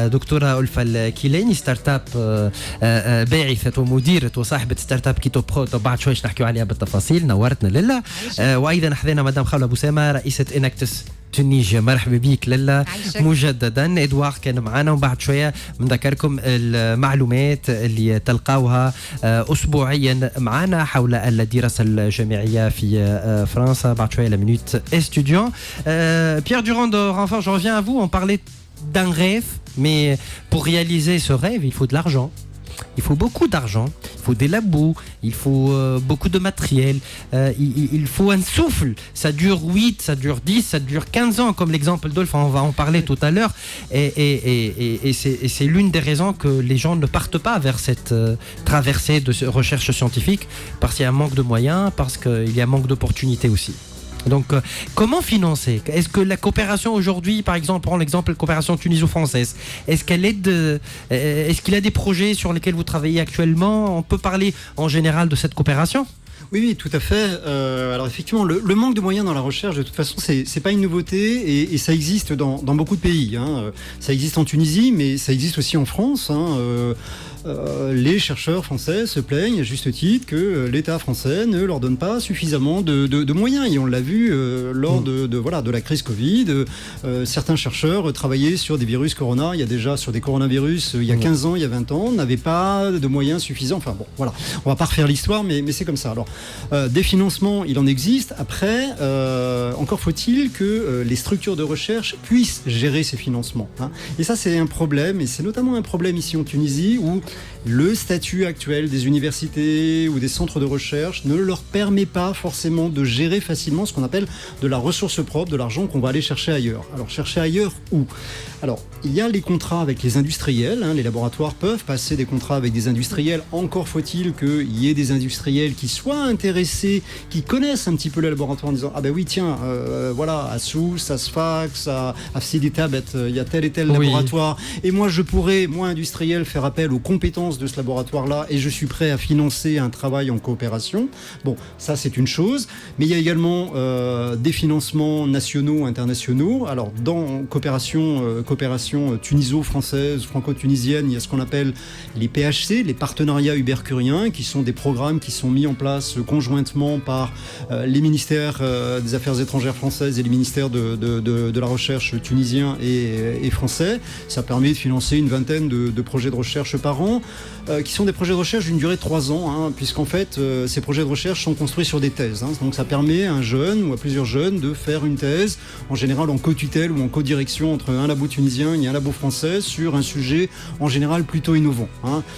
دكتوره ألفة الكيلاني ستارت اب باعثة ومديرة وصاحبة ستارت اب كيتو برو. بعد شوي نحكيو عليها بالتفاصيل. نورتنا لله. وايضا حذينا مدام خولة بوسامة رئيسة اناكتس تونيجيا. مرحبا بيك لالا مجددا. ادوار كان معنا وبعد شويه بنذكركم المعلومات اللي تلقاوها اسبوعيا معنا حول الدراسه الجامعيه في فرنسا. بعد شويه لا مينوت استوديون. Pierre Durand de Renfort, je reviens à vous. On parlait d'un rêve, mais pour réaliser ce rêve, il faut de l'argent. Il faut beaucoup d'argent, il faut des labos, il faut beaucoup de matériel, il faut un souffle. Ça dure 8, ça dure 10, ça dure 15 ans, comme l'exemple d'Olf, on va en parler tout à l'heure. Et c'est l'une des raisons que les gens ne partent pas vers cette traversée de recherche scientifique, parce qu'il y a un manque de moyens, parce qu'il y a un manque d'opportunités aussi. Donc, comment financer? Est-ce que la coopération aujourd'hui, par exemple, prends l'exemple de la coopération tuniso-française, est-ce qu'elle aide, est-ce qu'il y a des projets sur lesquels vous travaillez actuellement? On peut parler en général de cette coopération? Oui, tout à fait. Alors effectivement, le manque de moyens dans la recherche, de toute façon, c'est pas une nouveauté et ça existe dans beaucoup de pays. Ça existe en Tunisie, mais ça existe aussi en France. Les chercheurs français se plaignent à juste titre que l'État français ne leur donne pas suffisamment de moyens. Et on l'a vu lors de la crise Covid. Certains chercheurs travaillaient sur des virus corona, il y a déjà sur des coronavirus il y a 15 ans, il y a 20 ans, n'avaient pas de moyens suffisants. Enfin bon, voilà. On va pas refaire l'histoire, mais c'est comme ça. Alors, des financements, il en existe. Après, encore faut-il que les structures de recherche puissent gérer ces financements. Et ça, c'est un problème. Et c'est notamment un problème ici en Tunisie où le statut actuel des universités ou des centres de recherche ne leur permet pas forcément de gérer facilement ce qu'on appelle de la ressource propre, de l'argent qu'on va aller chercher ailleurs. Alors, chercher ailleurs où? Alors, il y a les contrats avec les industriels. Les laboratoires peuvent passer des contrats avec des industriels. Encore faut-il qu'il y ait des industriels qui soient intéressés, qui connaissent un petit peu les laboratoires en disant « Ah ben oui, tiens, voilà, à Sousse, à Sfax, à Sidi Tabet, il y a tel et tel laboratoire. Et moi, je pourrais, moi, industriel, faire appel aux compétences de ce laboratoire-là et je suis prêt à financer un travail en coopération. » Bon, ça, c'est une chose. Mais il y a également des financements nationaux, internationaux. Alors, dans coopération tuniso-française, franco-tunisienne, il y a ce qu'on appelle les PHC, les partenariats ubercuriens, qui sont des programmes qui sont mis en place conjointement par les ministères des Affaires étrangères françaises et les ministères de la recherche tunisiens et français. Ça permet de financer une vingtaine de projets de recherche par an, qui sont des projets de recherche d'une durée de 3 ans, puisqu'en fait, ces projets de recherche sont construits sur des thèses. Donc ça permet à un jeune ou à plusieurs jeunes de faire une thèse, en général en co-tutelle ou en co-direction entre un labo tunisien et un labo français sur un sujet en général plutôt innovant.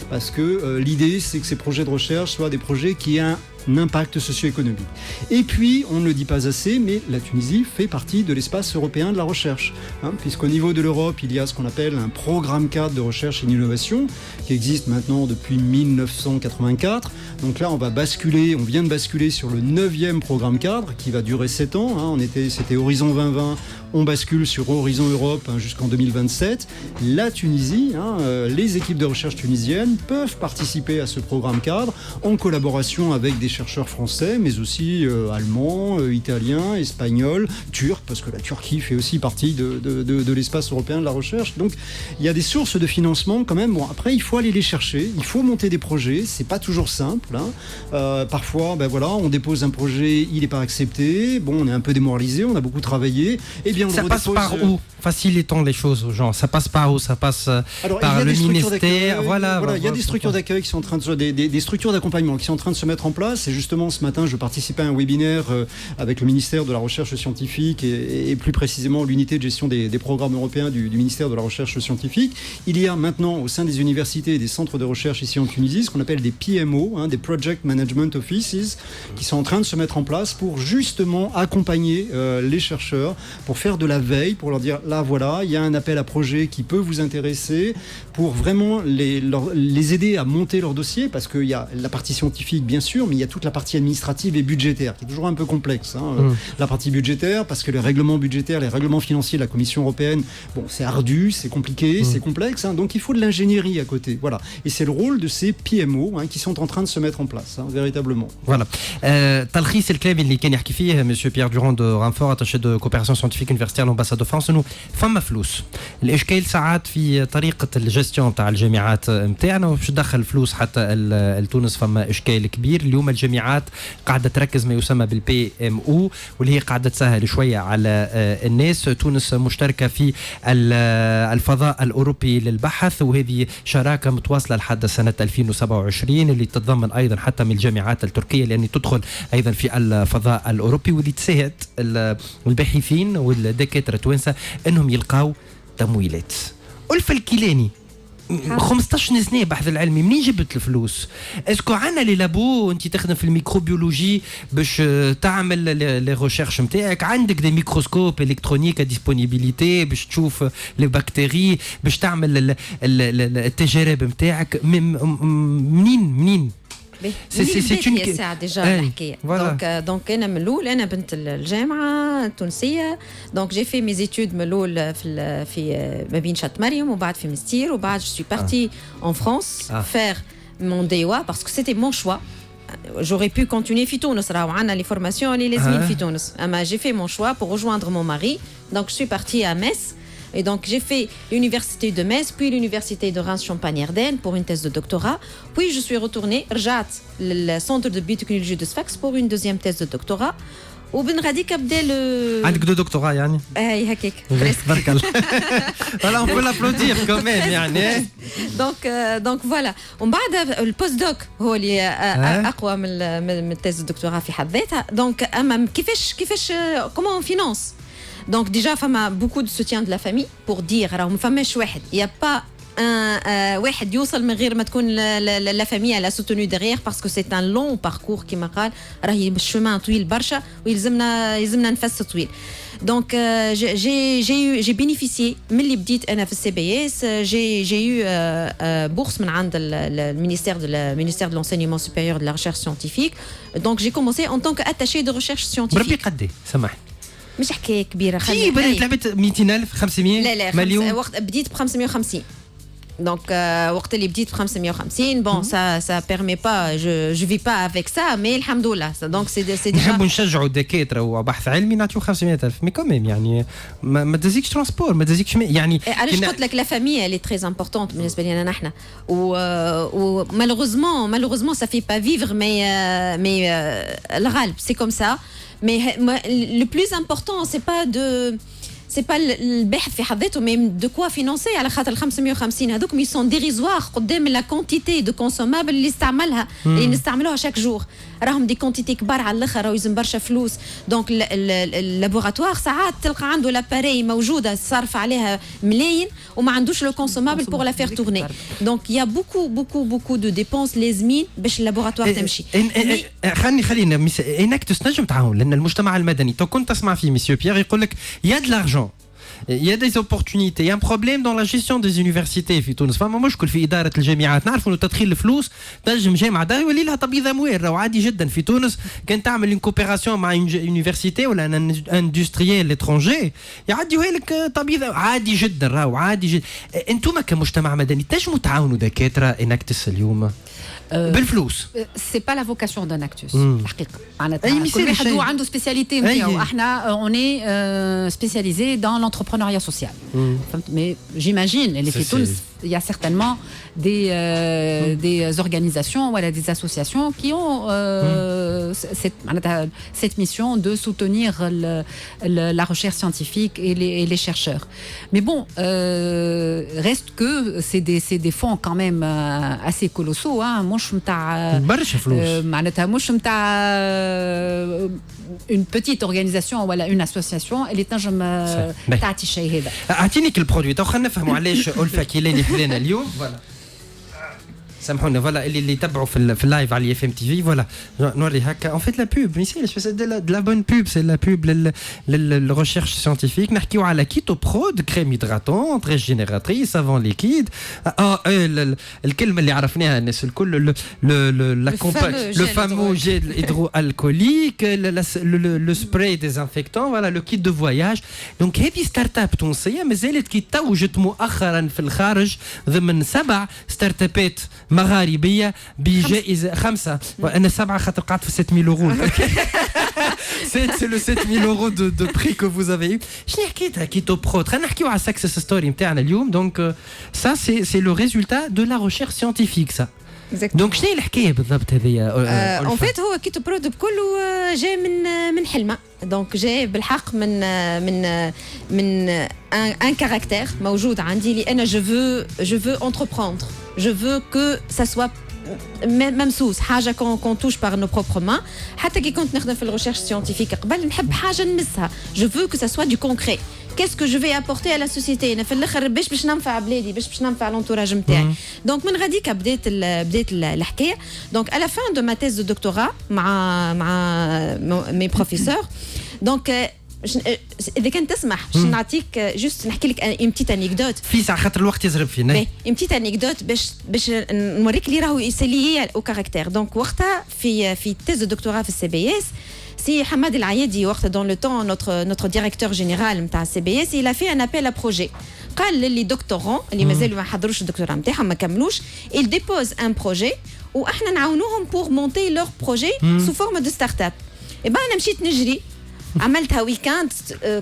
Parce que l'idée, c'est que ces projets de recherche soient des projets qui aient un impact socio-économique. Et puis, on ne le dit pas assez, mais la Tunisie fait partie de l'espace européen de la recherche. Puisqu'au niveau de l'Europe, il y a ce qu'on appelle un programme cadre de recherche et d'innovation qui existe maintenant depuis 1984. Donc là, on vient de basculer sur le 9e programme cadre qui va durer 7 ans. C'était Horizon 2020. On bascule sur Horizon Europe jusqu'en 2027. La Tunisie, les équipes de recherche tunisiennes peuvent participer à ce programme cadre en collaboration avec des chercheurs français, mais aussi allemands, italiens, espagnols, turcs, parce que la Turquie fait aussi partie de l'espace européen de la recherche. Donc, il y a des sources de financement quand même. Bon, après, il faut aller les chercher, il faut monter des projets. C'est pas toujours simple. Parfois, on dépose un projet, il n'est pas accepté. Bon, on est un peu démoralisé, on a beaucoup travaillé. Et bien on Ça le passe redépose, par où? Facilitons les choses aux gens. Ça passe par où? Ça passe Alors, par il y a le des structures ministère. d'accueil, Voilà, il y a des structures d'accueil qui sont en train de des structures d'accompagnement qui sont en train de se mettre en place. Et justement, ce matin, je participais à un webinaire avec le ministère de la Recherche scientifique et plus précisément l'unité de gestion des programmes européens du ministère de la Recherche scientifique. Il y a maintenant au sein des universités et des centres de recherche ici en Tunisie ce qu'on appelle des PMO, des Project Management Offices, qui sont en train de se mettre en place pour justement accompagner les chercheurs, pour faire de la veille, pour leur dire là voilà, il y a un appel à projet qui peut vous intéresser, pour vraiment les aider à monter leur dossier, parce qu'il y a la partie scientifique bien sûr, mais il y a toute la partie administrative et budgétaire qui est toujours un peu complexe. La partie budgétaire, parce que les règlements budgétaires, les règlements financiers de la Commission européenne, bon, c'est ardu, c'est compliqué, c'est complexe, donc il faut de l'ingénierie à côté. Voilà. Et c'est le rôle de ces PMO qui sont en train de se mettre en place, véritablement. Voilà. تلخيص الكلام اللي كان يحكي فيه مسيو بيير دورون دو رانفور اتاشي دو كوبيراسيون سيانتيفيك يونيفرسيتير لامباساد دو فرنسا انه فما فلوس. الاشكال ساعات في طريقه الجستيون تاع الجامعات نتاعنا باش تدخل فلوس حتى لتونس. فما اشكال كبير اليوم. الجامعات قاعده تركز ما يسمى بالبي ام او واللي هي قاعده تسهل شويه على الناس. تونس مشتركه في الفضاء الاوروبي للبحث وهذه شراكه متواصله لحد سنه 2027 اللي تتضمن ايضا حتى من الجامعات التركيه لان تدخل ايضا في الفضاء الاوروبي واللي تساعد الباحثين والدكاتره التوانسه انهم يلقاو تمويلات. ألفة الكيلاني 15 سنه بحث العلمي منين جبت الفلوس؟ اسكو عندنا لي لابو انت تخدم في الميكروبيولوجي باش تعمل لي ريشيرش نتاعك، عندك دي ميكروسكوب الكترونيك ديسپونيبيليتي باش تشوف لي بكتيري باش تعمل التجارب نتاعك منين؟ c'est une ساعة ديجا الحكاية. دونك أنا من الأول أنا بنت الجامعة التونسية. دونك جي في ميز études من الأول في ما بين شات مريم وبعد في مستير وبعد je suis partie en France faire mon DEA parce que c'était mon choix. J'aurais pu continuer في تونس راهو عندنا لي فورماسيون اللي لازمين في تونس. أما j'ai fait mon choix pour rejoindre mon mari. Donc je suis partie à Metz. Et donc, j'ai fait l'université de Metz, puis l'université de Reims-Champagne-Ardenne pour une thèse de doctorat. Puis, je suis retournée, رجعت le centre de biotechnologie de Sfax pour une deuxième thèse de doctorat. وبن غاديك بدا عندك دو دكتوراه يعني؟ اي هكاك تبارك الله. فوالا on peut l'applaudir quand même يعني. دونك فوالا ومن بعد البوست دوك هو اللي اقوى من الثيز الدكتوراه في حد ذاتها. دونك اما كيفاش comment on finance. Donc déjà, il y a beaucoup de soutien de la famille pour dire, alors il n'y a pas un واحد يوصل من غير ما تكون la famille elle a soutenu derrière parce que c'est un long parcours كما قال راهي الشمال طويل برشا ويلزمنا نفس طويل. Donc j'ai bénéficié من اللي بديت انا في السي بي اس. j'ai eu bourse من عند le ministère de l'enseignement supérieur de la recherche scientifique. Donc j'ai commencé en tant qu'attaché de recherche scientifique. بربي قدي سمح مش حكايه كبيره. خلي بالك لعبت 200,000 500 مليون. وقت بديت ب 550. Donc وقت اللي بديت ب 550 bon ça permet pas je vis pas avec ça mais alhamdoulilah. Donc c'est déjà نحبوا نشجعوا الدكاتره وبحث علمي نعطيو 500,000 مي كوميم يعني ما تزيكش ترانسبور ما تزيكش يعني. علاش قلت لك لا فامي elle est très importante بالنسبه لنا نحن و malheureusement ça fait pas vivre mais الغالب c'est comme ça. Mais le plus important c'est pas البحث في حد ذاته mais de quoi financer على خاطر 550 هذوك ils sont dérisoires قدام la quantité de consommables اللي نستعملوها chaque jour. راهم دي كونتيتي كبار على الاخر راهو يلزم برشا فلوس. دونك اللابوراتوار ساعات تلقى عنده لاباري موجوده صارف عليها ملايين وما عندوش لو كونسومابل بور لا فير تورني. دونك يا بوكو دو ديبونس لازمين باش اللابوراتوار تمشي. خلينا انك تنجم تعاون لان المجتمع المدني تو كنت تسمع فيه مسيو بيير يقول لك يا دو لارجون Il y a des opportunités. Il y a un problème dans la gestion des universités في تونس. فما مشكل في إدارة الجامعات. نعرف إنه تدخيل الفلوس تنجم جامعة دا يولي لها تبييض أموال. راهو عادي جدا في تونس كان تعمل une coopération مع يونيفرسيتي ولا ان اندستريال لترونجي يعديوها لك تبييض عادي جدا. راهو عادي جدا. أنتم كمجتمع مدني تنجموا تعاونوا دكاترة انكتس اليوم بالفلوس. سي با لا فوكاسيون دان اكتوس الحقيقه. معناتها كل واحد هو عنده سبيسياليتي نتاعو. احنا اوني سبيسياليزي دان لونتربرونيا سوسيال. فهمت؟ مي جيماجين اللي في تونس il y a certainement des organisations, voilà, des associations qui ont cette mission de soutenir la recherche scientifique et les chercheurs. Mais bon, reste que c'est des fonds quand même assez colossaux. Hein. مش متاع معناتها مش متاع une petite organisation ou une association اللي تنجم تعطي الشيء هذا. اعطينيك البرودوي تو خلينا نفهموا علاش ألفا كيلاني حلينا اليوم. فوالا سامحونا فوالا اللي يتبعوا في اللايف على اف ام تي في فوالا نوري هكا ان فيت لا بوب ميسي سي دو لا بون بوب سي لا بوب للريشيرش سيانتيفيك نحكيو على كيتو برود كريم هيدراتون ريجينيراتريس سافون ليكيد الكلمه اللي عرفناها الناس الكل لو فامو جيل هيدرو الكوليك لو سبراي ديزانفيكتون فوالا لو كيت دو فواياج دونك هذه ستارت اب تونسيه مازالت كي توجت مؤخرا في الخارج ضمن 7 ستارت ابات مغاربيه بجائزه 5 وانا 7 خاطر قعدت في 7000 يورو c'est le 7000 euros de prix que vous avez eu. شنو حكيتها كيتو برود خلينا نحكيو على السكسس ستوري نتاعنا اليوم دونك ça c'est le résultat de la recherche scientifique ça. دونك شنو هي الحكايه بالضبط هذه ان فيت هو كيتو برود بكله جاي من حلمه دونك جاي بالحق من ان كاركتير موجود عندي اللي انا je veux entreprendre je veux que ça soit ممسوس حاجه qu'on touche par nos propres mains حتى كي كنت نخدم في الريشيرش سيانتيفيك قبل نحب حاجه نمسها je veux que ça soit du concret qu'est-ce que je vais apporter à la société انا في الاخر باش ننفع بلادي باش ننفع l'entourage نتاعي دونك من غاديك بديت الحكايه دونك à la fin de ma thèse de doctorat مع mes professeurs donc اذا كنت تسمح باش نعطيك جوست نحكي لك اون بتيت انيكدوت في ساعه خاطر الوقت يزرب فينا اون بتيت انيكدوت باش نوريك اللي راهو يسلي او كاركتير دونك وقتها في تيز دو دكتوراه في السي بي اس سي حماد العيادي وقتها دون لو طون notre directeur général نتاع السي بي اس il a fait un appel à projet قال للي دكتورون اللي مازالوا ما حضروش الدكتوراه نتاعهم ما كملوش il dépose un projet واحنا نعاونوهم pour monter leur projet sous forme de start-up et ben انا مشيت نجري عملتها ويكاند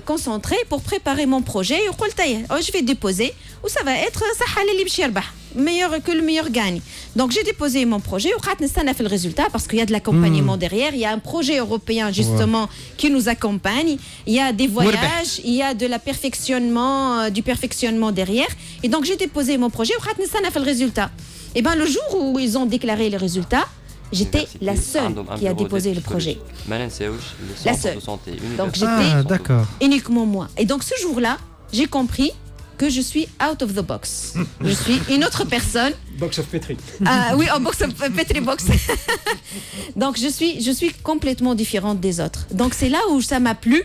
كونسونطري pour préparer mon projet وقلت je vais déposer و ça va être صح اللي باش يربح meilleur que le meilleur gagne donc j'ai déposé mon projet وقعدت نستنى في الريزولتا parce qu'il y a de l'accompagnement derrière il y a un projet européen justement qui nous accompagne il y a des voyages il y a de la du perfectionnement derrière et donc j'ai déposé mon projet وقعدت نستنى في الريزولتا et ben le jour où ils ont déclaré les résultats j'étais la seule qui a déposé le projet. La seule. Donc j'étais uniquement moi. Et donc ce jour-là, j'ai compris que je suis out of the box. Je suis une autre personne. Box of Petri. Oui, en box of Petri box. Donc je suis complètement différente des autres. Donc c'est là où ça m'a plu.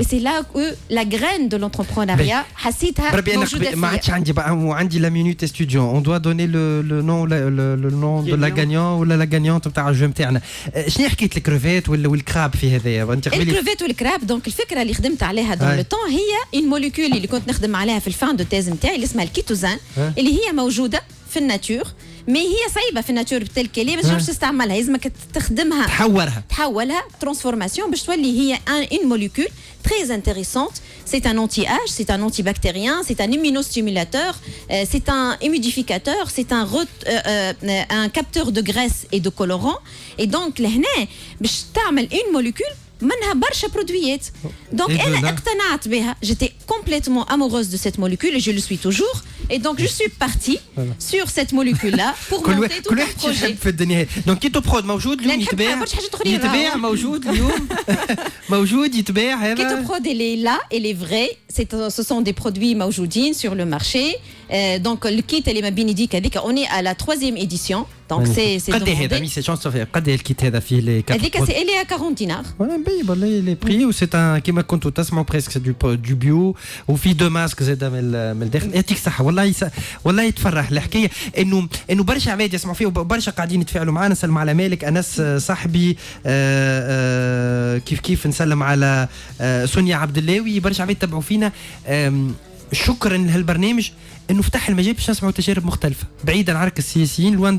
Et c'est là que la graine de l'entrepreneuriat حسيتها موجودة ما عادش عندي بقى عندي لا مينوت ستوديو on doit donner le nom de la gagnant ولا la gagnante نتاع الجو نتاعنا شنو حكيت الكروفيت ولا الكراب في هذايا انت قبل الكروفيت والكراب دونك الفكره اللي خدمت عليها دون لو طون هي une molécule اللي كنت نخدم عليها في الفان دو تيز نتاعي اللي اسمها الكيتوزان اللي هي موجوده في الناتور مي هي صعيبه في الناتور بالتالي ما تنجمش تستعملها لازمك تخدمها تحولها ترانسفورماسيون باش تولي هي une molécule très intéressante. C'est un anti-âge, c'est un antibactérien, c'est un immunostimulateur, c'est un humidificateur, c'est un capteur de graisse et de colorant. Et donc, لهنا باش تعمل une molécule منها برشا برودويات. Donc, أنا اقتنعت بها. J'étais complètement amoureuse de cette molécule et je le suis toujours. Et donc, je suis partie sur cette molécule-là pour monter tout un projet. في الدنيا. Donc, كيتو برود موجود اليوم يتباع موجود اليوم موجود يتباع هذا. كيتو برود elle est là, elle est vraie. Ce sont des produits موجودين sur le marché. Donc, le kit اللي ما بين يديك هذيك on est à la 3e édition. Donc, c'est قد هذا مي سي شانس قد الكيت هذا فيه لي 4 هذيك سي elle est à 40 dinars. les prix ou c'est un كيما كنتو تسمعوا presque c'est du bio وفي دو ماسك زاد من الداخل يعطيك الصحه والله يتفرح الحكايه انه برشا عباد يسمعوا فيه وبرشا قاعدين يتفاعلوا معنا. نسلم على مالك انس صاحبي كيف نسلم على سونيا عبد اللاوي برشا عباد يتبعوا فينا. شكرا لهالبرنامج انه فتح المجال باش نسمعوا تجارب مختلفه بعيدا عن السياسيين loin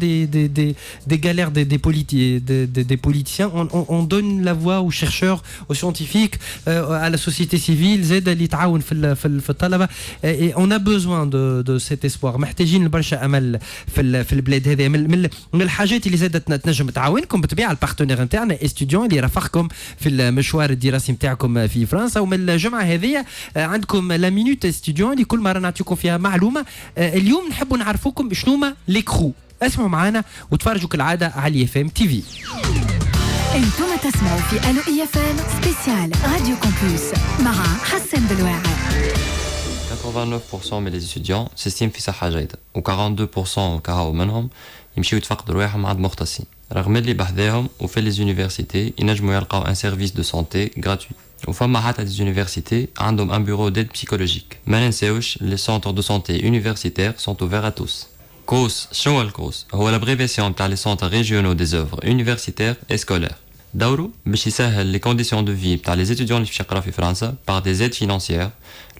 des galères des politiciens on donne la voix aux chercheurs aux scientifiques à la société civile زاد اللي تعاون في الطلبه et on a besoin de cet espoir محتاجين برشا امل في البلاد هذه من الحاجات اللي زادت تنجم تعاونكم بالطبيعه البارتنير انترن استوديون اللي رافقكم في المشوار الدراسي نتاعكم في فرنسا ومن الجمعه هذه عندكم لا مينوت استوديون اللي كل مره نعطيكم فيها معلومه اليوم نحبوا نعرفوكم شنوما لي كرو اسمعوا معنا وتفرجوا كالعاده على اف ام تي في انتم تسمعوا في الو اي اف ام سبيسيال راديو كومبوس مع حسن بلواعي 89% من الإستوديون سيستيم في صحة جيدة و 42% كهو منهم يمشيو يتفقدوا رواحهم عند مختصين رغم اللي بحذاهم وفي لي زونيفرسيتي ينجموا يلقاو ان سيرفيس دو سانتي غراتوي وفما حتى دي زونيفرسيتي عندهم ان بيرو ديد بسيكولوجيك ما ننساوش لي سونتر دو سانتي يونيفرسيتير سونت اوفير ا توس كوس شنو الكوس هو لابريفاسيون تاع لي سونتر ريجيونال دي اوفر يونيفرسيتير اي سكولير دورو باش يسهل لي كونديسيون دو في تاع لي étudiants اللي باش يقراو في فرنسا par des aides financières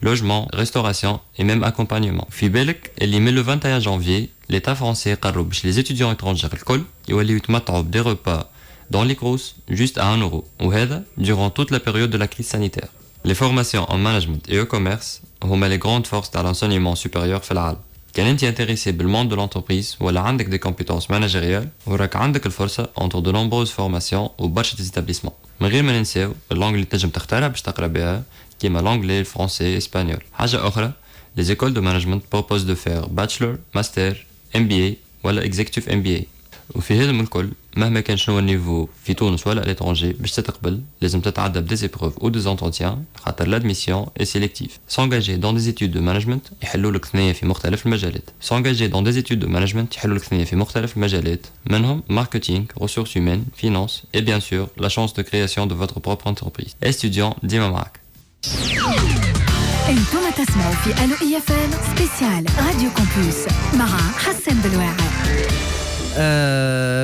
logement, restauration et même accompagnement. في بالك اللي من le 21 janvier l'État français قرر باش les étudiants étrangers الكل يوليو يتمتعوا بدي repas dans les crous juste à 1 euro وهذا durant toute la période de la crise sanitaire. Les formations en management et au commerce هما les grandes forces تاع l'enseignement supérieur في العالم. كان انت intéressé بالموند de l'entreprise ولا عندك des compétences managériales وراك عندك الفرصة entre de nombreuses formations وبرشا établissements. من غير ما ننساو اللغة اللي تنجم تختارها باش تقرا بها كيما l'anglais, le français, espagnol. حاجة أخرى les écoles de management proposent de faire bachelor, master, MBA ولا executive MBA. وفي هذا الكل مهما كان شنو النيفو في تونس ولا الاترونجي باش تتقبل لازم تتعدى بدي épreuves ou des entretiens خاطر l'admission est sélective. S'engager dans des études de management يحلوا لك ثنية في مختلف المجالات. S'engager dans des études de management يحلوا لك ثنية في مختلف المجالات منهم marketing, ressources humaines, finance et bien sûr la chance de création de votre propre entreprise. Étudiant ديما معك. انتم تسمعوا في الو اي اف ام سبيسيال راديو كومبوس مع حسن بلواعي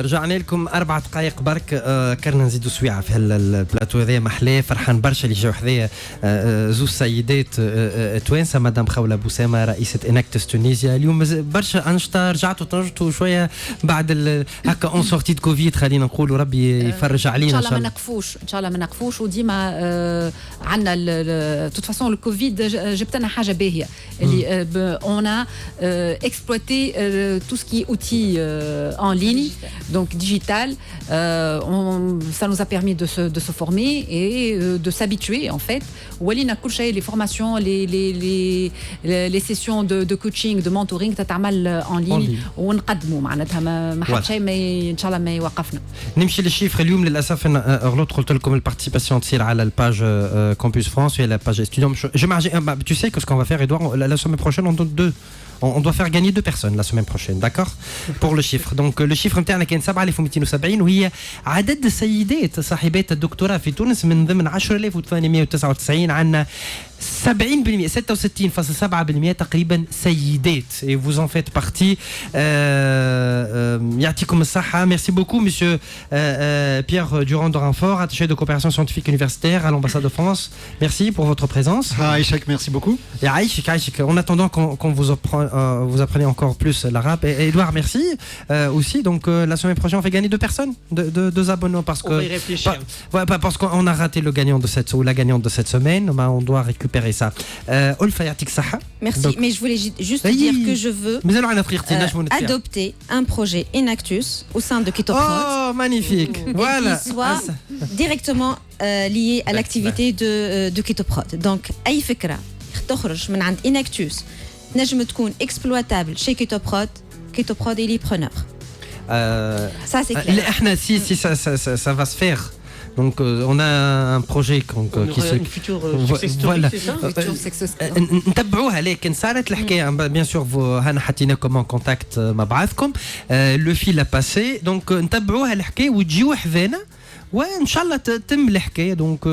رجعنا لكم 4 دقائق برك كرنا نزيدوا سويعه في البلاتو هذا محلاه فرحان برشا اللي جاو حذايا زوج سيدات توانسه مدام خوله بوسامه رئيسه اناكتس تونيزيا اليوم برشا انشطه رجعتوا تنشطوا شويه بعد هكا اون سورتي دو كوفيد خلينا نقولوا ربي يفرج علينا ان شاء الله ما نقفوش وديما عندنا توت فاسون الكوفيد جبت لنا حاجه باهيه اللي اون ا اكسبلويتي تو سكي اوتي en ligne, donc digital. Ça nous a permis de se former et de s'habituer en fait. Walina Kouchaï, les formations, les sessions de coaching, de mentoring, تتعمل en ligne ونقدموا معناتها ما حد شيء ما ان شاء الله ما يوقفنا. نمشي للشيفر اليوم للاسف غلطت قلت لكم البارتيسيباسيون تصير على الباج Campus France et la page étudiant. Tu sais que ce qu'on va faire Edouard la semaine prochaine on donne deux. On doit faire gagner 2 personnes la semaine prochaine, d'accord? Pour le chiffre. Donc le chiffre نتاعنا كان 7270 وهي عدد السيدات صاحبات الدكتوراه في تونس من ضمن 10899 عندنا 70% 66.7% تقريبا سيدات et vous en faites partie. يعطيكم الصحة. Merci beaucoup monsieur Pierre Durand de Renfort, attaché de coopération scientifique universitaire à l'ambassade de France. Merci pour votre présence. Aïchek, merci beaucoup. Et Aïchek, en attendant qu'on vous apprenez encore plus l'arabe. Et Edouard, merci aussi. Donc la semaine prochaine, on fait gagner 2 personnes, 2 abonnements parce que on va y réfléchir. Parce qu'on a raté le gagnant de cette ou la gagnante de cette semaine. On doit récupérer ça. Olfa yatik saha. Merci. Donc, mais je voulais juste dire que je veux adopter un projet Enactus au sein de Ketoprod. Oh, magnifique. Voilà. Qui soit directement lié à l'activité de Ketoprod. Donc, أي فكرة تخرج من عند Enactus نجم تكون exploitable chez Ketoprod il est preneur. Ça c'est clair. Si ça va se faire. Donc on a un projet qui se une future success story, voilà. c'est ça? نتبعوها لكن صارت الحكايه bien sûr هنا حطيناكم en contact مع بعضكم le fil a passé donc نتبعوها الحكايه وتجيو حذانا وان شاء الله تتم الحكايه donc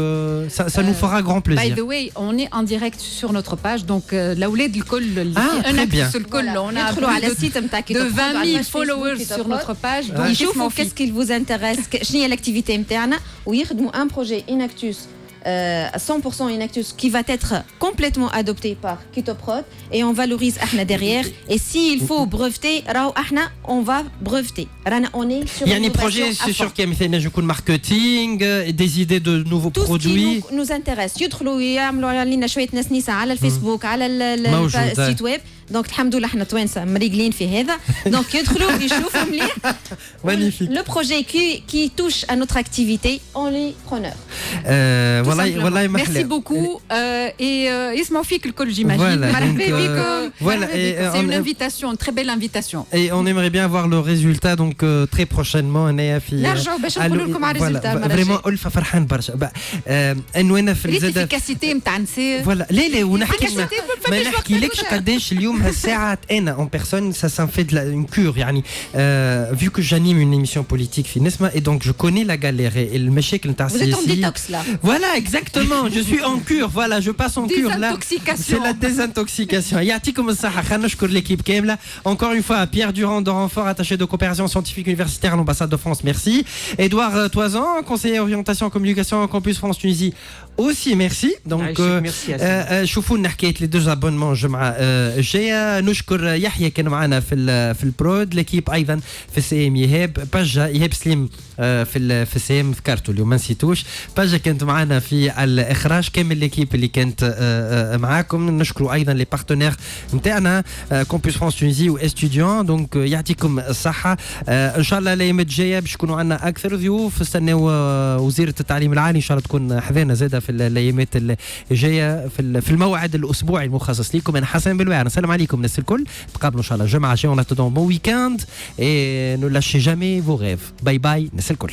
ça nous fera grand plaisir. By the way, on est en direct sur notre page donc الاولاد الكل اللي في الكل on a ندخلوا على السيت نتاع de 20 000 followers sur notre page يشوفوا qu'est-ce qui vous intéresse شنو هي l'activité نتاعنا ويخدموا un projet Enactus à 100% Inactus qui va être complètement adopté par Kitoprod et on valorise Ahna derrière. Et s'il faut breveter, Ahna, on va breveter. On est sur Il y a des projets, c'est sûr qu'il y a un marketing, des idées de nouveaux produits. Tout ce qui nous intéresse. يدخلوا يعملوا علينا شوية نسنيسة على الفيسبوك على السيت ويب. Donc, alhamdoulilah, nous sommes مريقلين في هذا. Donc, يدخلوا يشوفوا مليح. Magnifique. Le projet qui touche à notre activité, on est preneur. Merci beaucoup. Et اسمعوا فيك الكل j'imagine. Voilà. C'est une invitation, une très belle invitation. Et on aimerait bien voir le résultat donc très prochainement. نرجعوا باش نقولوا لكم على الريزلتا. Vraiment ألفة فرحان برشا. إنه أنا في الإفيكاسيتي نتاع النساء. Voilà. لا ونحكي ما نحكيلكش قداش اليوم هالساعة أنا en personne ça me fait une cure يعني vu que j'anime une émission politique في نسمة et donc je connais la galère et المشاكل نتاع Vous êtes en détox là. Voilà exactement je suis en cure voilà je passe en cure là c'est la désintoxication يعطيكم الصحة خلينا نشكر l'équipe كاملة encore une fois Pierre Durand de Renfort attaché de coopération scientifique universitaire à l'ambassade de France merci Édouard Toisan conseiller orientation communication campus France Tunisie aussi merci donc شوفوا لنا حكاية les deux abonnements الجمعة الجاية نشكر يحيى كان معنا في البرود ليكيب ايضا في السي ام يهاب باجا يهاب سليم في السي ام ذكرته اليوم ما نسيتوش باجا كانت معنا في الاخراج كامل ليكيب اللي كانت معاكم نشكروا ايضا لي بارتنير نتاعنا كومبوس فرانس تونيزي واستوديون دونك يعطيكم الصحه ان شاء الله الايام الجايه باش يكونوا عندنا اكثر ضيوف استناو وزيره التعليم العالي ان شاء الله تكون حذانا زاده في الايامات الجايه في الموعد الاسبوعي المخصص لكم انا حسن بالواعر السلام عليكم الناس الكل نتقابلوا ان شاء الله الجمعه الجايه on attend bon week-end et ne lâchez jamais vos rêves bye bye الناس الكل